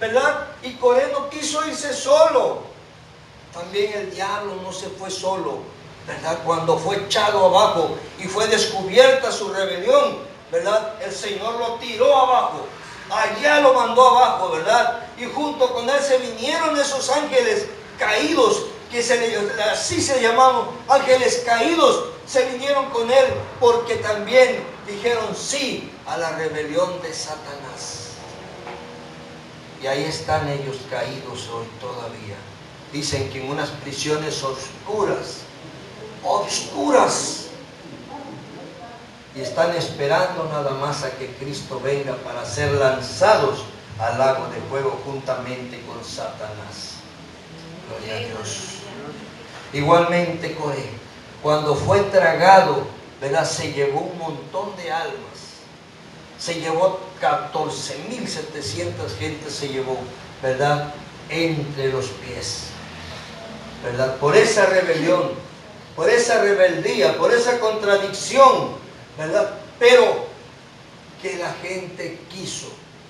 ¿verdad? Y Coré no quiso irse solo. También el diablo no se fue solo, ¿verdad? Cuando fue echado abajo y fue descubierta su rebelión, ¿verdad?, el Señor lo tiró abajo, allá lo mandó abajo, ¿verdad? Y junto con él se vinieron esos ángeles caídos, que así se llamaban, ángeles caídos, se vinieron con él, porque también dijeron sí a la rebelión de Satanás. Y ahí están ellos caídos hoy todavía. Dicen que en unas prisiones oscuras, y están esperando nada más a que Cristo venga para ser lanzados al lago de fuego juntamente con Satanás. Gloria a Dios. Igualmente Coré, cuando fue tragado, ¿verdad?, se llevó un montón de almas. Se llevó 14.700 gentes, se llevó, ¿verdad?, entre los pies, ¿verdad? Por esa rebelión, por esa rebeldía, por esa contradicción, ¿verdad? Pero que la gente quiso,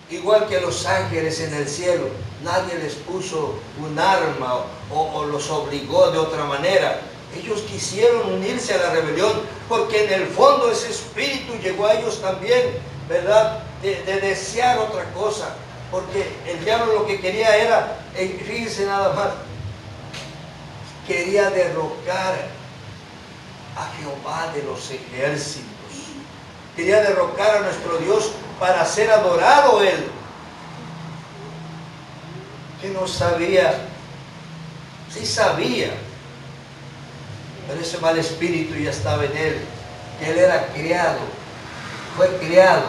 igual que los ángeles en el cielo, nadie les puso un arma o los obligó de otra manera. Ellos quisieron unirse a la rebelión, porque en el fondo ese espíritu llegó a ellos también, ¿verdad?, de desear otra cosa. Porque el diablo lo que quería era, fíjense nada más, quería derrocar a Jehová de los ejércitos. Quería derrocar a nuestro Dios para ser adorado Él. Que no sabía, sí sabía, pero ese mal espíritu ya estaba en él, que él era criado, fue criado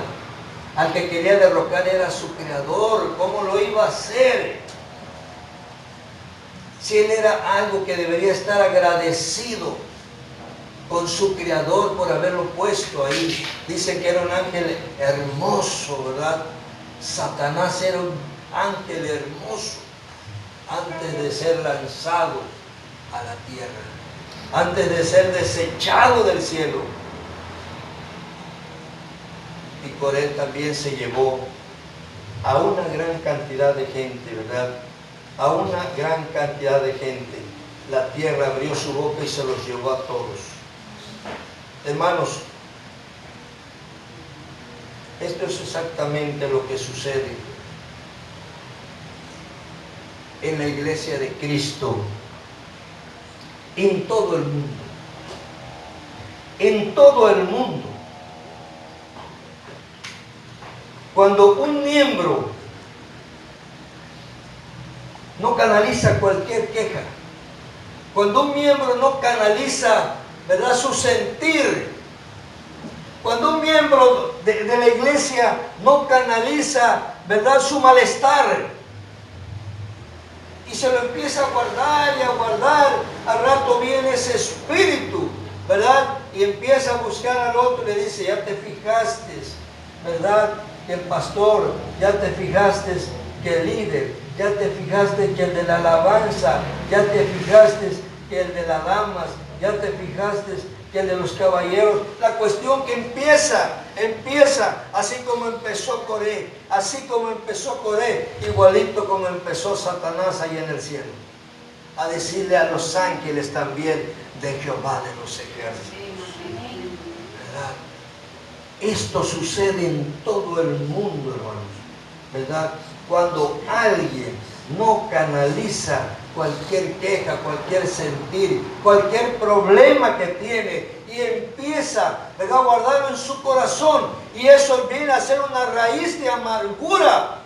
Al que quería derrocar era su creador. ¿Cómo lo iba a hacer? Si él era algo que debería estar agradecido con su creador por haberlo puesto ahí. Dice que era un ángel hermoso, ¿verdad? Satanás era un ángel hermoso antes de ser lanzado a la tierra, antes de ser desechado del cielo. Y por él también se llevó a una gran cantidad de gente, ¿verdad? A una gran cantidad de gente. La tierra abrió su boca y se los llevó a todos. Hermanos, esto es exactamente lo que sucede en la iglesia de Cristo, en todo el mundo. En todo el mundo. Cuando un miembro no canaliza cualquier queja, cuando un miembro no canaliza, ¿verdad?, su sentir, cuando un miembro de la iglesia no canaliza, ¿verdad?, su malestar, y se lo empieza a guardar y a guardar, al rato viene ese espíritu, ¿verdad?, y empieza a buscar al otro y le dice: ya te fijaste, ¿verdad?, que el pastor, ya te fijaste que el líder, ya te fijaste que el de la alabanza, ya te fijaste que el de las damas, ya te fijaste que el de los caballeros. La cuestión que empieza así como empezó Coré, igualito como empezó Satanás ahí en el cielo, a decirle a los ángeles también de Jehová de los ejércitos, ¿verdad? Esto sucede en todo el mundo, hermanos, ¿verdad? Cuando alguien no canaliza cualquier queja, cualquier sentir, cualquier problema que tiene y empieza, ¿verdad?, a guardarlo en su corazón, y eso viene a ser una raíz de amargura,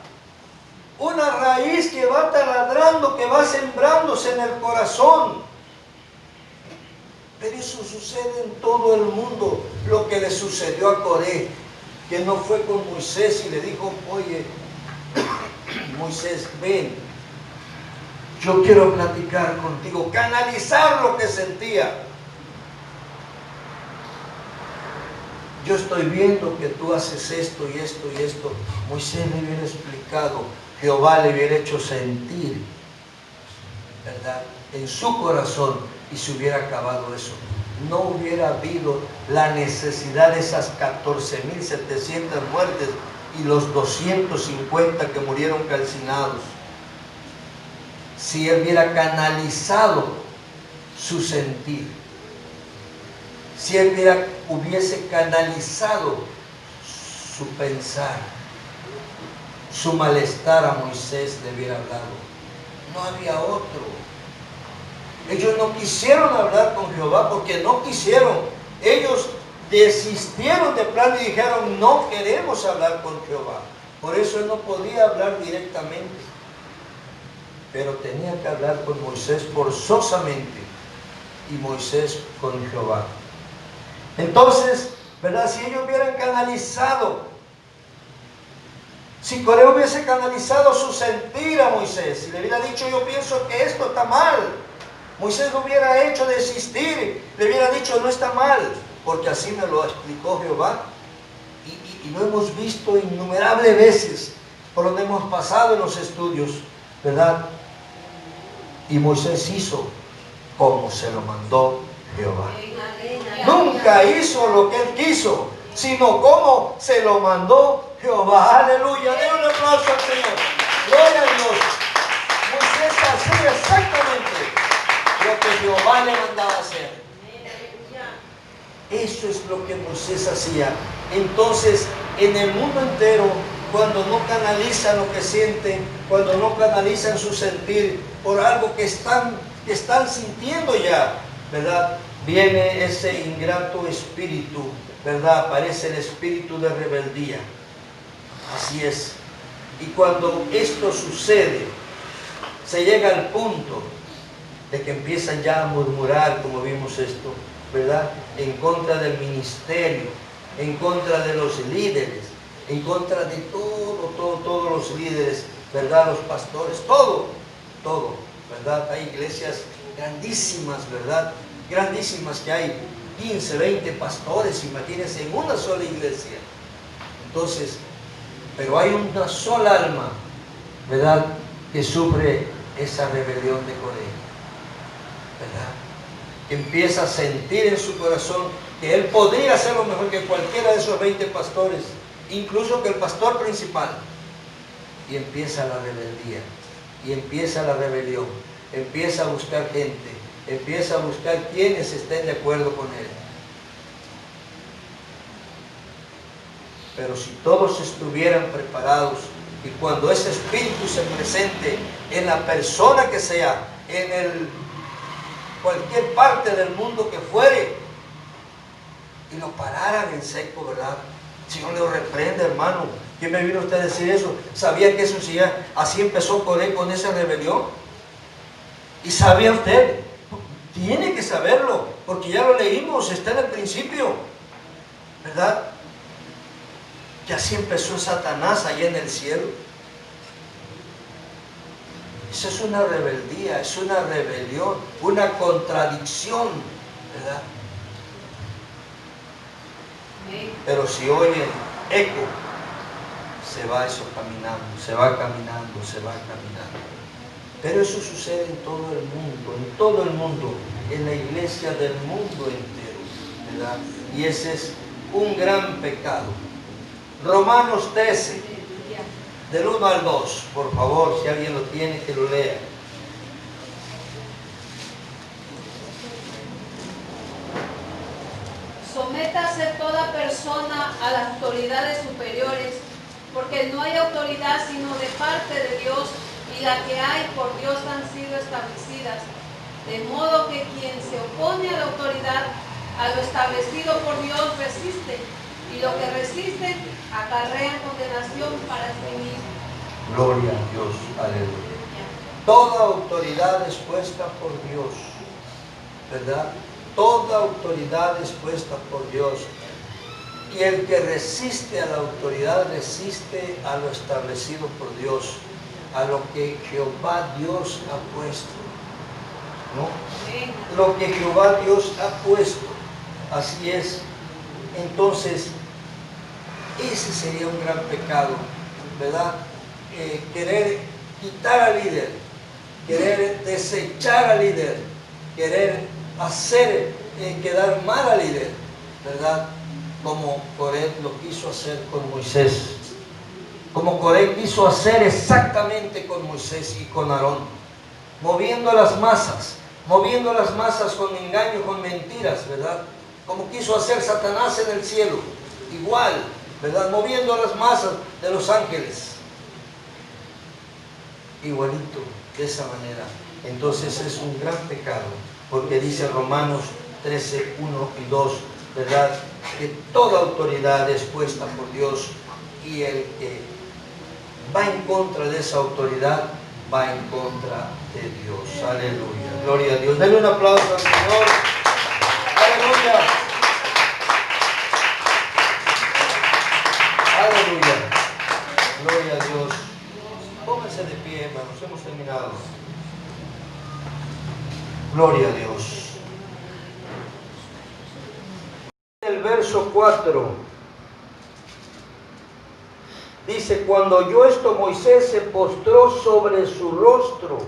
una raíz que va taladrando, que va sembrándose en el corazón. Pero eso sucede en todo el mundo. Lo que le sucedió a Coré, que no fue con Moisés y le dijo: oye, Moisés, ven, yo quiero platicar contigo, canalizar lo que sentía. Yo estoy viendo que tú haces esto y esto y esto. Moisés le hubiera explicado, Jehová le hubiera hecho sentir, ¿verdad?, en su corazón, y se hubiera acabado eso. No hubiera habido la necesidad de esas 14,700 muertes y los 250 que murieron calcinados. Si él hubiera canalizado su sentir, si él hubiese canalizado su pensar, su malestar, a Moisés le hubiera hablado. No había otro. Ellos no quisieron hablar con Jehová porque no quisieron. Ellos desistieron de plano y dijeron: no queremos hablar con Jehová. Por eso él no podía hablar directamente, pero tenía que hablar con Moisés forzosamente, y Moisés con Jehová. Entonces, ¿verdad?, si ellos hubieran canalizado, si Coré hubiese canalizado su sentir a Moisés y le hubiera dicho: yo pienso que esto está mal, Moisés lo hubiera hecho desistir, le hubiera dicho: no está mal, porque así me lo explicó Jehová, y lo hemos visto innumerables veces por donde hemos pasado en los estudios, ¿verdad? Y Moisés hizo como se lo mandó Jehová. Nunca hizo lo que él quiso, sino como se lo mandó Jehová. Aleluya, den un aplauso al Señor. Gloria a Dios. Moisés hacía exactamente lo que Jehová le mandaba hacer. Eso es lo que Moisés hacía. Entonces, en el mundo entero, cuando no canalizan lo que sienten, cuando no canalizan su sentir por algo que están sintiendo ya, ¿verdad?, viene ese ingrato espíritu, ¿verdad? Aparece el espíritu de rebeldía. Así es. Y cuando esto sucede, se llega al punto de que empiezan ya a murmurar, como vimos esto, ¿verdad?, en contra del ministerio, en contra de los líderes, en contra de todos los líderes, ¿verdad? Los pastores, todo, ¿verdad? Hay iglesias grandísimas, ¿verdad? Grandísimas que hay 15, 20 pastores, imagínense, en una sola iglesia. Entonces, pero hay una sola alma, ¿verdad?, que sufre esa rebelión de Coré, ¿verdad? Que empieza a sentir en su corazón que él podría hacerlo mejor que cualquiera de esos 20 pastores, incluso que el pastor principal. Y empieza la rebeldía, y empieza la rebelión, empieza a buscar gente, empieza a buscar quienes estén de acuerdo con él. Pero si todos estuvieran preparados, y cuando ese espíritu se presente en la persona que sea, en cualquier parte del mundo que fuere, y lo pararan en seco, ¿verdad? El Señor le reprende, hermano. ¿Quién me vino usted a decir eso? ¿Sabía que eso sí, así empezó Coré con esa rebelión? ¿Y sabía usted? Tiene que saberlo, porque ya lo leímos, está en el principio, ¿verdad? Que así empezó Satanás allá en el cielo. Eso es una rebeldía, es una rebelión, una contradicción, ¿verdad? Pero si oyen eco, se va eso caminando, se va caminando, se va caminando. Pero eso sucede en todo el mundo, en la iglesia del mundo entero, ¿verdad? Y ese es un gran pecado. Romanos 13, del 1 al 2, por favor, si alguien lo tiene, que lo lea. Sométase toda persona a las autoridades superiores, porque no hay autoridad sino de parte de Dios, y la que hay por Dios han sido establecidas. De modo que quien se opone a la autoridad, a lo establecido por Dios, resiste, y lo que resiste acarrea condenación para sí mismo. Gloria a Dios, aleluya. Toda autoridad es puesta por Dios, ¿verdad? Toda autoridad es puesta por Dios. Y el que resiste a la autoridad resiste a lo establecido por Dios, a lo que Jehová Dios ha puesto, ¿no? Lo que Jehová Dios ha puesto, así es. Entonces, ese sería un gran pecado, ¿verdad? Querer quitar al líder, querer desechar al líder, querer hacer quedar mal al líder, ¿verdad? Como Coré lo quiso hacer con Moisés, como Coré quiso hacer exactamente con Moisés y con Aarón, moviendo las masas con engaño, con mentiras, ¿verdad? Como quiso hacer Satanás en el cielo, igual, ¿verdad? Moviendo las masas de los ángeles, igualito, de esa manera. Entonces es un gran pecado, porque dice Romanos 13, 1 y 2, ¿verdad? Que toda autoridad es puesta por Dios, y el que va en contra de esa autoridad va en contra de Dios. Aleluya, gloria a Dios. Denle un aplauso al Señor. Aleluya. Aleluya. Gloria a Dios. Pónganse de pie, hermanos. Hemos terminado. Gloria a Dios. El verso 4 dice: cuando oyó esto, Moisés se postró sobre su rostro.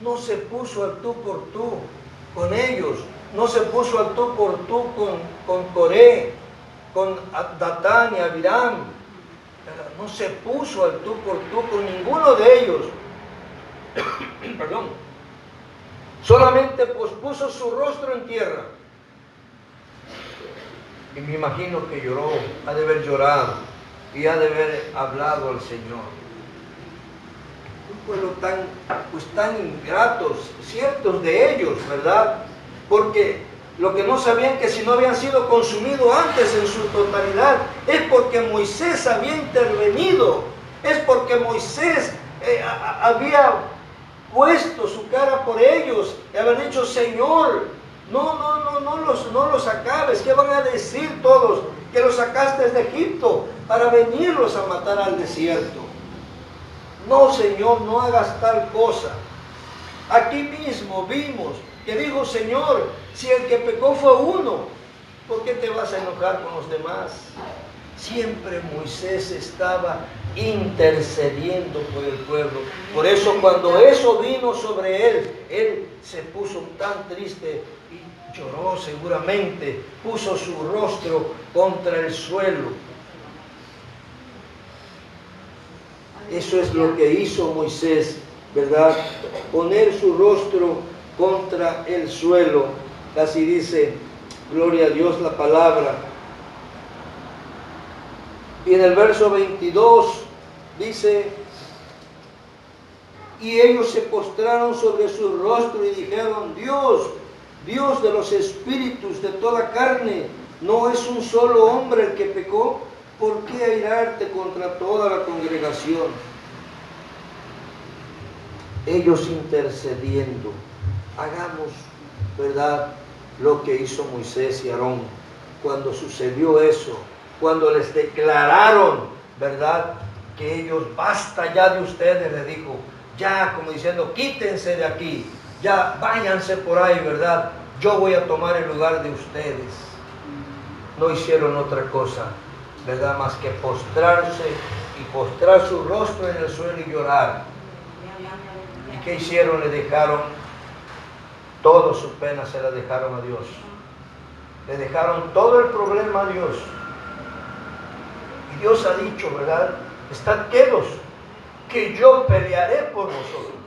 No se puso al tú por tú con ellos, no se puso al tú por tú con Coré, con Datán y Abiram. No se puso al tú por tú con ninguno de ellos. Perdón. Solamente puso su rostro en tierra. Y me imagino que lloró, ha de haber llorado y ha de haber hablado al Señor. Un pueblo tan ingratos, ciertos de ellos, ¿verdad? Porque lo que no sabían, que si no habían sido consumidos antes en su totalidad, es porque Moisés había intervenido, es porque Moisés había puesto su cara por ellos y habían dicho: Señor, no los acabes. ¿Qué van a decir todos? Que los sacaste de Egipto. para venirlos a matar al desierto. No, Señor, no hagas tal cosa. Aquí mismo vimos que dijo, Señor, si el que pecó fue uno, ¿por qué te vas a enojar con los demás? Siempre Moisés estaba intercediendo por el pueblo. Por eso cuando eso vino sobre él se puso tan triste y lloró seguramente, puso su rostro contra el suelo. Eso es lo que hizo Moisés, ¿verdad? Poner su rostro contra el suelo. Así dice, gloria a Dios, la palabra. Y en el verso 22 dice, y ellos se postraron sobre su rostro y dijeron, Dios de los espíritus de toda carne, ¿no es un solo hombre el que pecó? ¿Por qué airarte contra toda la congregación? Ellos intercediendo. Hagamos, ¿verdad?, lo que hizo Moisés y Aarón cuando sucedió eso, cuando les declararon, ¿verdad?, que ellos, basta ya de ustedes, les dijo, ya como diciendo, quítense de aquí, ya váyanse por ahí, ¿verdad? Yo voy a tomar el lugar de ustedes. No hicieron otra cosa, ¿verdad?, más que postrarse y postrar su rostro en el suelo y llorar. ¿Y qué hicieron? Le dejaron toda su pena, se la dejaron a Dios. Le dejaron todo el problema a Dios. Y Dios ha dicho, ¿verdad?, estad quedos, que yo pelearé por vosotros.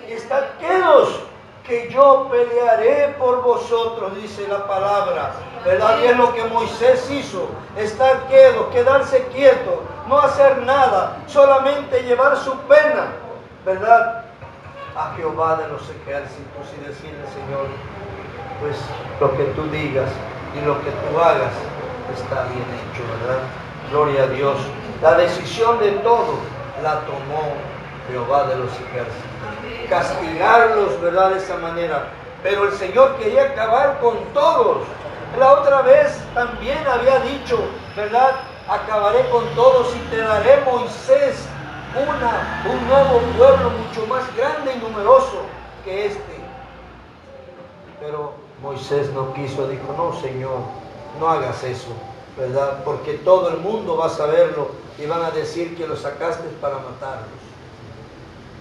Estad quedos, que yo pelearé por vosotros, dice la palabra, ¿verdad? Y es lo que Moisés hizo, estar quieto, quedarse quieto, no hacer nada, solamente llevar su pena, ¿verdad?, a Jehová de los ejércitos y decirle, Señor, pues lo que tú digas y lo que tú hagas está bien hecho, ¿verdad? Gloria a Dios. La decisión de todo la tomó Jehová de los ejércitos. Castigarlos, ¿verdad?, de esa manera. Pero el Señor quería acabar con todos. La otra vez también había dicho, ¿verdad?, acabaré con todos y te daré, Moisés, un nuevo pueblo mucho más grande y numeroso que este. Pero Moisés no quiso, dijo, no, Señor, no hagas eso, ¿verdad? Porque todo el mundo va a saberlo y van a decir que lo sacaste para matarlos.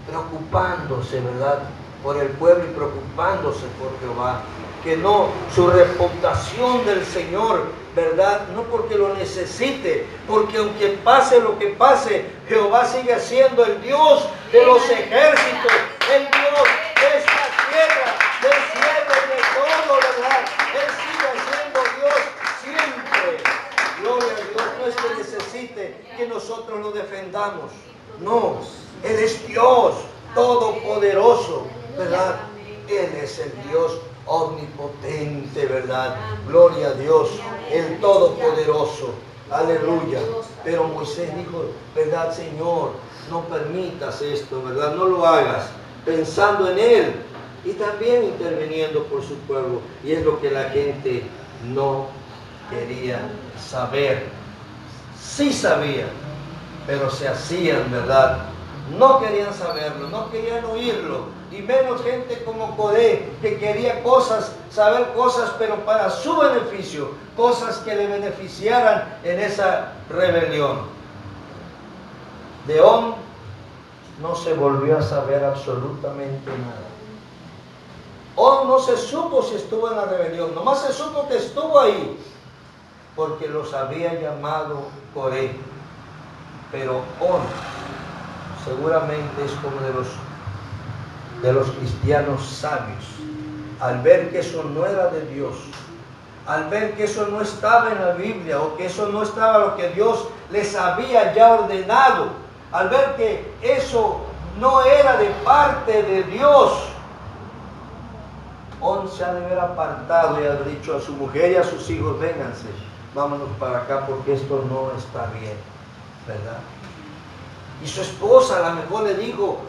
Preocupándose, ¿verdad?, por el pueblo y preocupándose por Jehová. Que no, su reputación del Señor, ¿verdad?, no porque lo necesite, porque aunque pase lo que pase, Jehová sigue siendo el Dios de los ejércitos, el Dios de esta tierra, del cielo y de todo, ¿verdad? Él sigue siendo Dios siempre. Gloria a Dios. No es que necesite que nosotros lo defendamos, no, Él es Dios todopoderoso, ¿verdad? Él es el Dios omnipotente, ¿verdad? Gloria a Dios, el todopoderoso, aleluya. Pero Moisés dijo, ¿verdad, Señor? No permitas esto, ¿verdad? No lo hagas, pensando en Él y también interviniendo por su pueblo. Y es lo que la gente no quería saber. Sí sabían, pero se hacían, ¿verdad? No querían saberlo, no querían oírlo. Y menos gente como Coré, que quería cosas, saber cosas, pero para su beneficio, cosas que le beneficiaran en esa rebelión. De On no se volvió a saber absolutamente nada. On no se supo si estuvo en la rebelión, nomás se supo que estuvo ahí, porque los había llamado Coré. Pero On seguramente es como de los cristianos sabios, al ver que eso no era de Dios, al ver que eso no estaba en la Biblia, o que eso no estaba lo que Dios les había ya ordenado, al ver que eso no era de parte de Dios, On se ha de haber apartado y ha dicho a su mujer y a sus hijos, vénganse, vámonos para acá porque esto no está bien, ¿verdad? Y su esposa a lo mejor le dijo,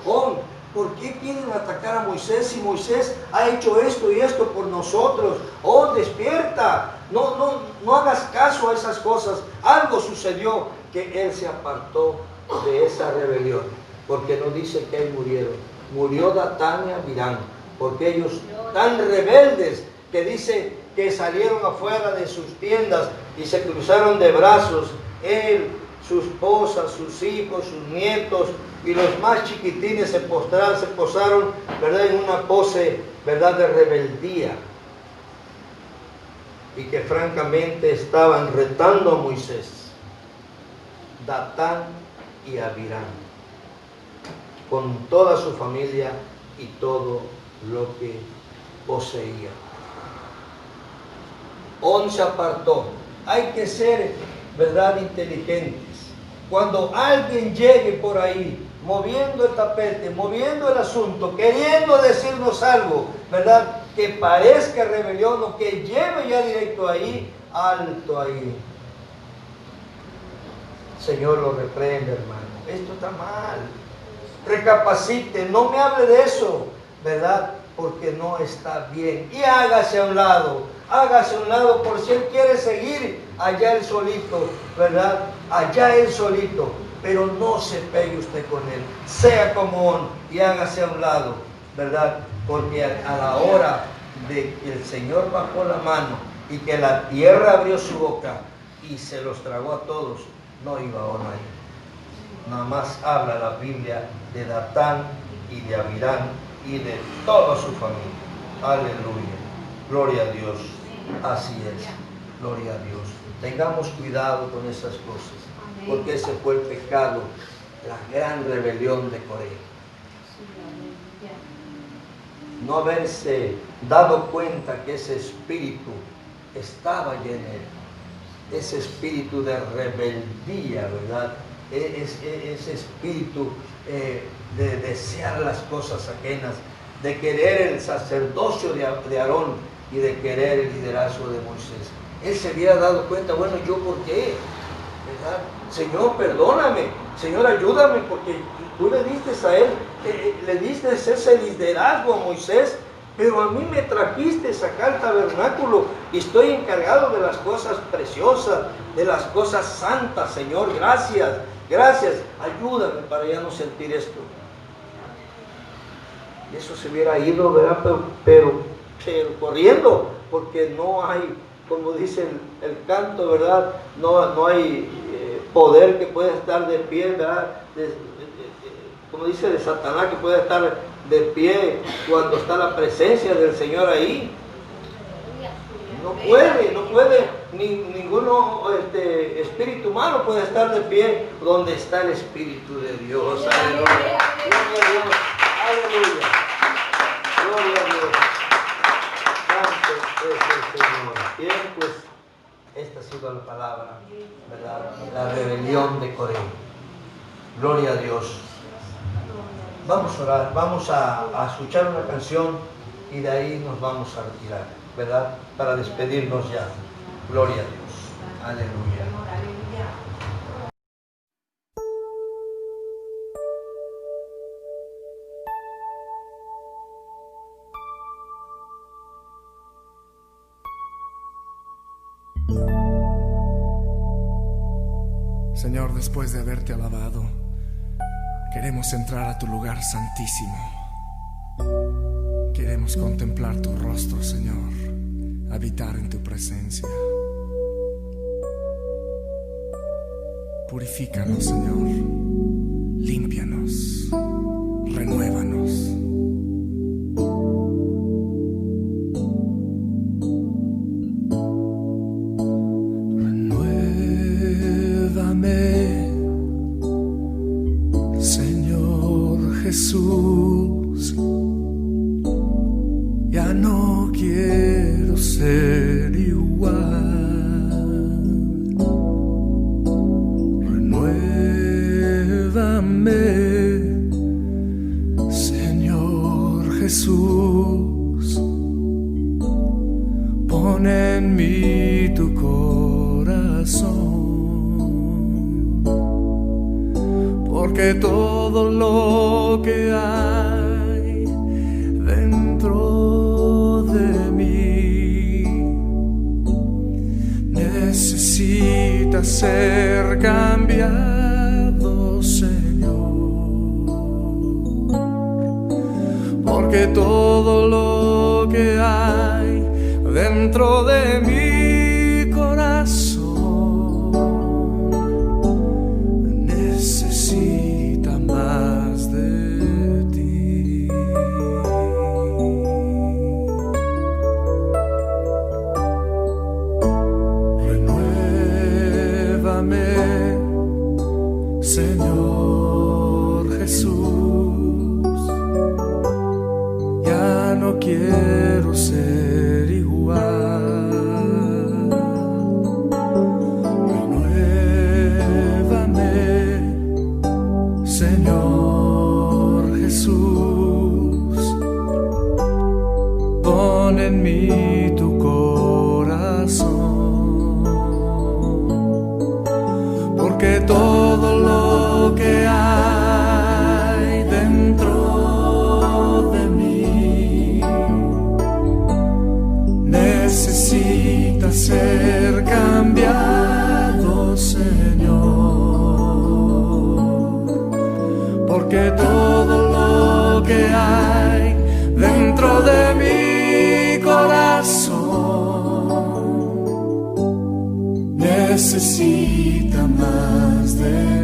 ¿Por qué quieren atacar a Moisés si Moisés ha hecho esto y esto por nosotros? Oh, despierta. No hagas caso a esas cosas. Algo sucedió que él se apartó de esa rebelión. Porque no dice que ahí murieron. Murió Datán y Abirán. Porque ellos tan rebeldes que dice que salieron afuera de sus tiendas y se cruzaron de brazos. Él, su esposa, sus hijos, sus nietos y los más chiquitines se posaron, ¿verdad?, en una pose, ¿verdad?, de rebeldía. Y que francamente estaban retando a Moisés, Datán y Abirán, con toda su familia y todo lo que poseía. 11 se apartó. Hay que ser, ¿verdad?, inteligentes. Cuando alguien llegue por ahí, moviendo el tapete, moviendo el asunto, queriendo decirnos algo, ¿verdad?, que parezca rebelión o que lleve ya directo ahí, alto ahí. Señor lo reprende, hermano. Esto está mal. Recapacite, no me hable de eso, ¿verdad?, porque no está bien. Y hágase a un lado por si él quiere seguir allá él solito, ¿verdad? Allá él solito, pero no se pegue usted con él. Sea común y hágase a un lado, ¿verdad? Porque a la hora de que el Señor bajó la mano y que la tierra abrió su boca y se los tragó a todos, no iba uno ahí. Nada más habla la Biblia de Datán y de Abirán y de toda su familia. Aleluya. Gloria a Dios. Así es. Gloria a Dios. Tengamos cuidado con esas cosas, porque ese fue el pecado, la gran rebelión de Coré. No haberse dado cuenta que ese espíritu estaba ya en él. Ese espíritu de rebeldía, ¿verdad? Ese espíritu de desear las cosas ajenas, de querer el sacerdocio de Aarón y de querer el liderazgo de Moisés. Él se hubiera dado cuenta, bueno, ¿yo por qué? ¿Verdad? Señor, perdóname. Señor, ayúdame, porque tú le diste a él, le diste ese liderazgo a Moisés, pero a mí me trajiste acá al tabernáculo y estoy encargado de las cosas preciosas, de las cosas santas, Señor. Gracias, gracias. Ayúdame para ya no sentir esto. Y eso se hubiera ido, ¿verdad? Pero corriendo, porque no hay, como dice el canto, ¿verdad? No hay poder que pueda estar de pie, ¿verdad? Como dice de Satanás, que pueda estar de pie cuando está la presencia del Señor ahí. No puede, ninguno espíritu humano puede estar de pie donde está el Espíritu de Dios. Aleluya. Gloria a Dios. Aleluya. Gloria a Dios. Santo es el Señor. Bien, pues, esta ha sido la palabra, ¿verdad? La rebelión de Coré. Gloria a Dios. Vamos a orar, vamos a escuchar una canción y de ahí nos vamos a retirar, ¿verdad? Para despedirnos ya. Gloria a Dios. Aleluya. Señor, después de haberte alabado, queremos entrar a tu lugar santísimo. Queremos contemplar tu rostro, Señor, habitar en tu presencia. Purifícanos, Señor, límpianos, renuévanos. Jesús, ya no quiero ser igual. Renuévame, Señor Jesús, pon en mí tu corazón. Porque todo lo que hay ser cambiado, Señor, porque todo lo que hay dentro de mi corazón necesita más de ti. Renuévame, Señor Jesús, ya no quiero ser igual. Renuévame, Señor Jesús, pon en mí tu corazón, porque todo lo que hay dentro de mí necesita ser cambiado, Señor, porque todo lo que hay dentro de mi corazón necesita más de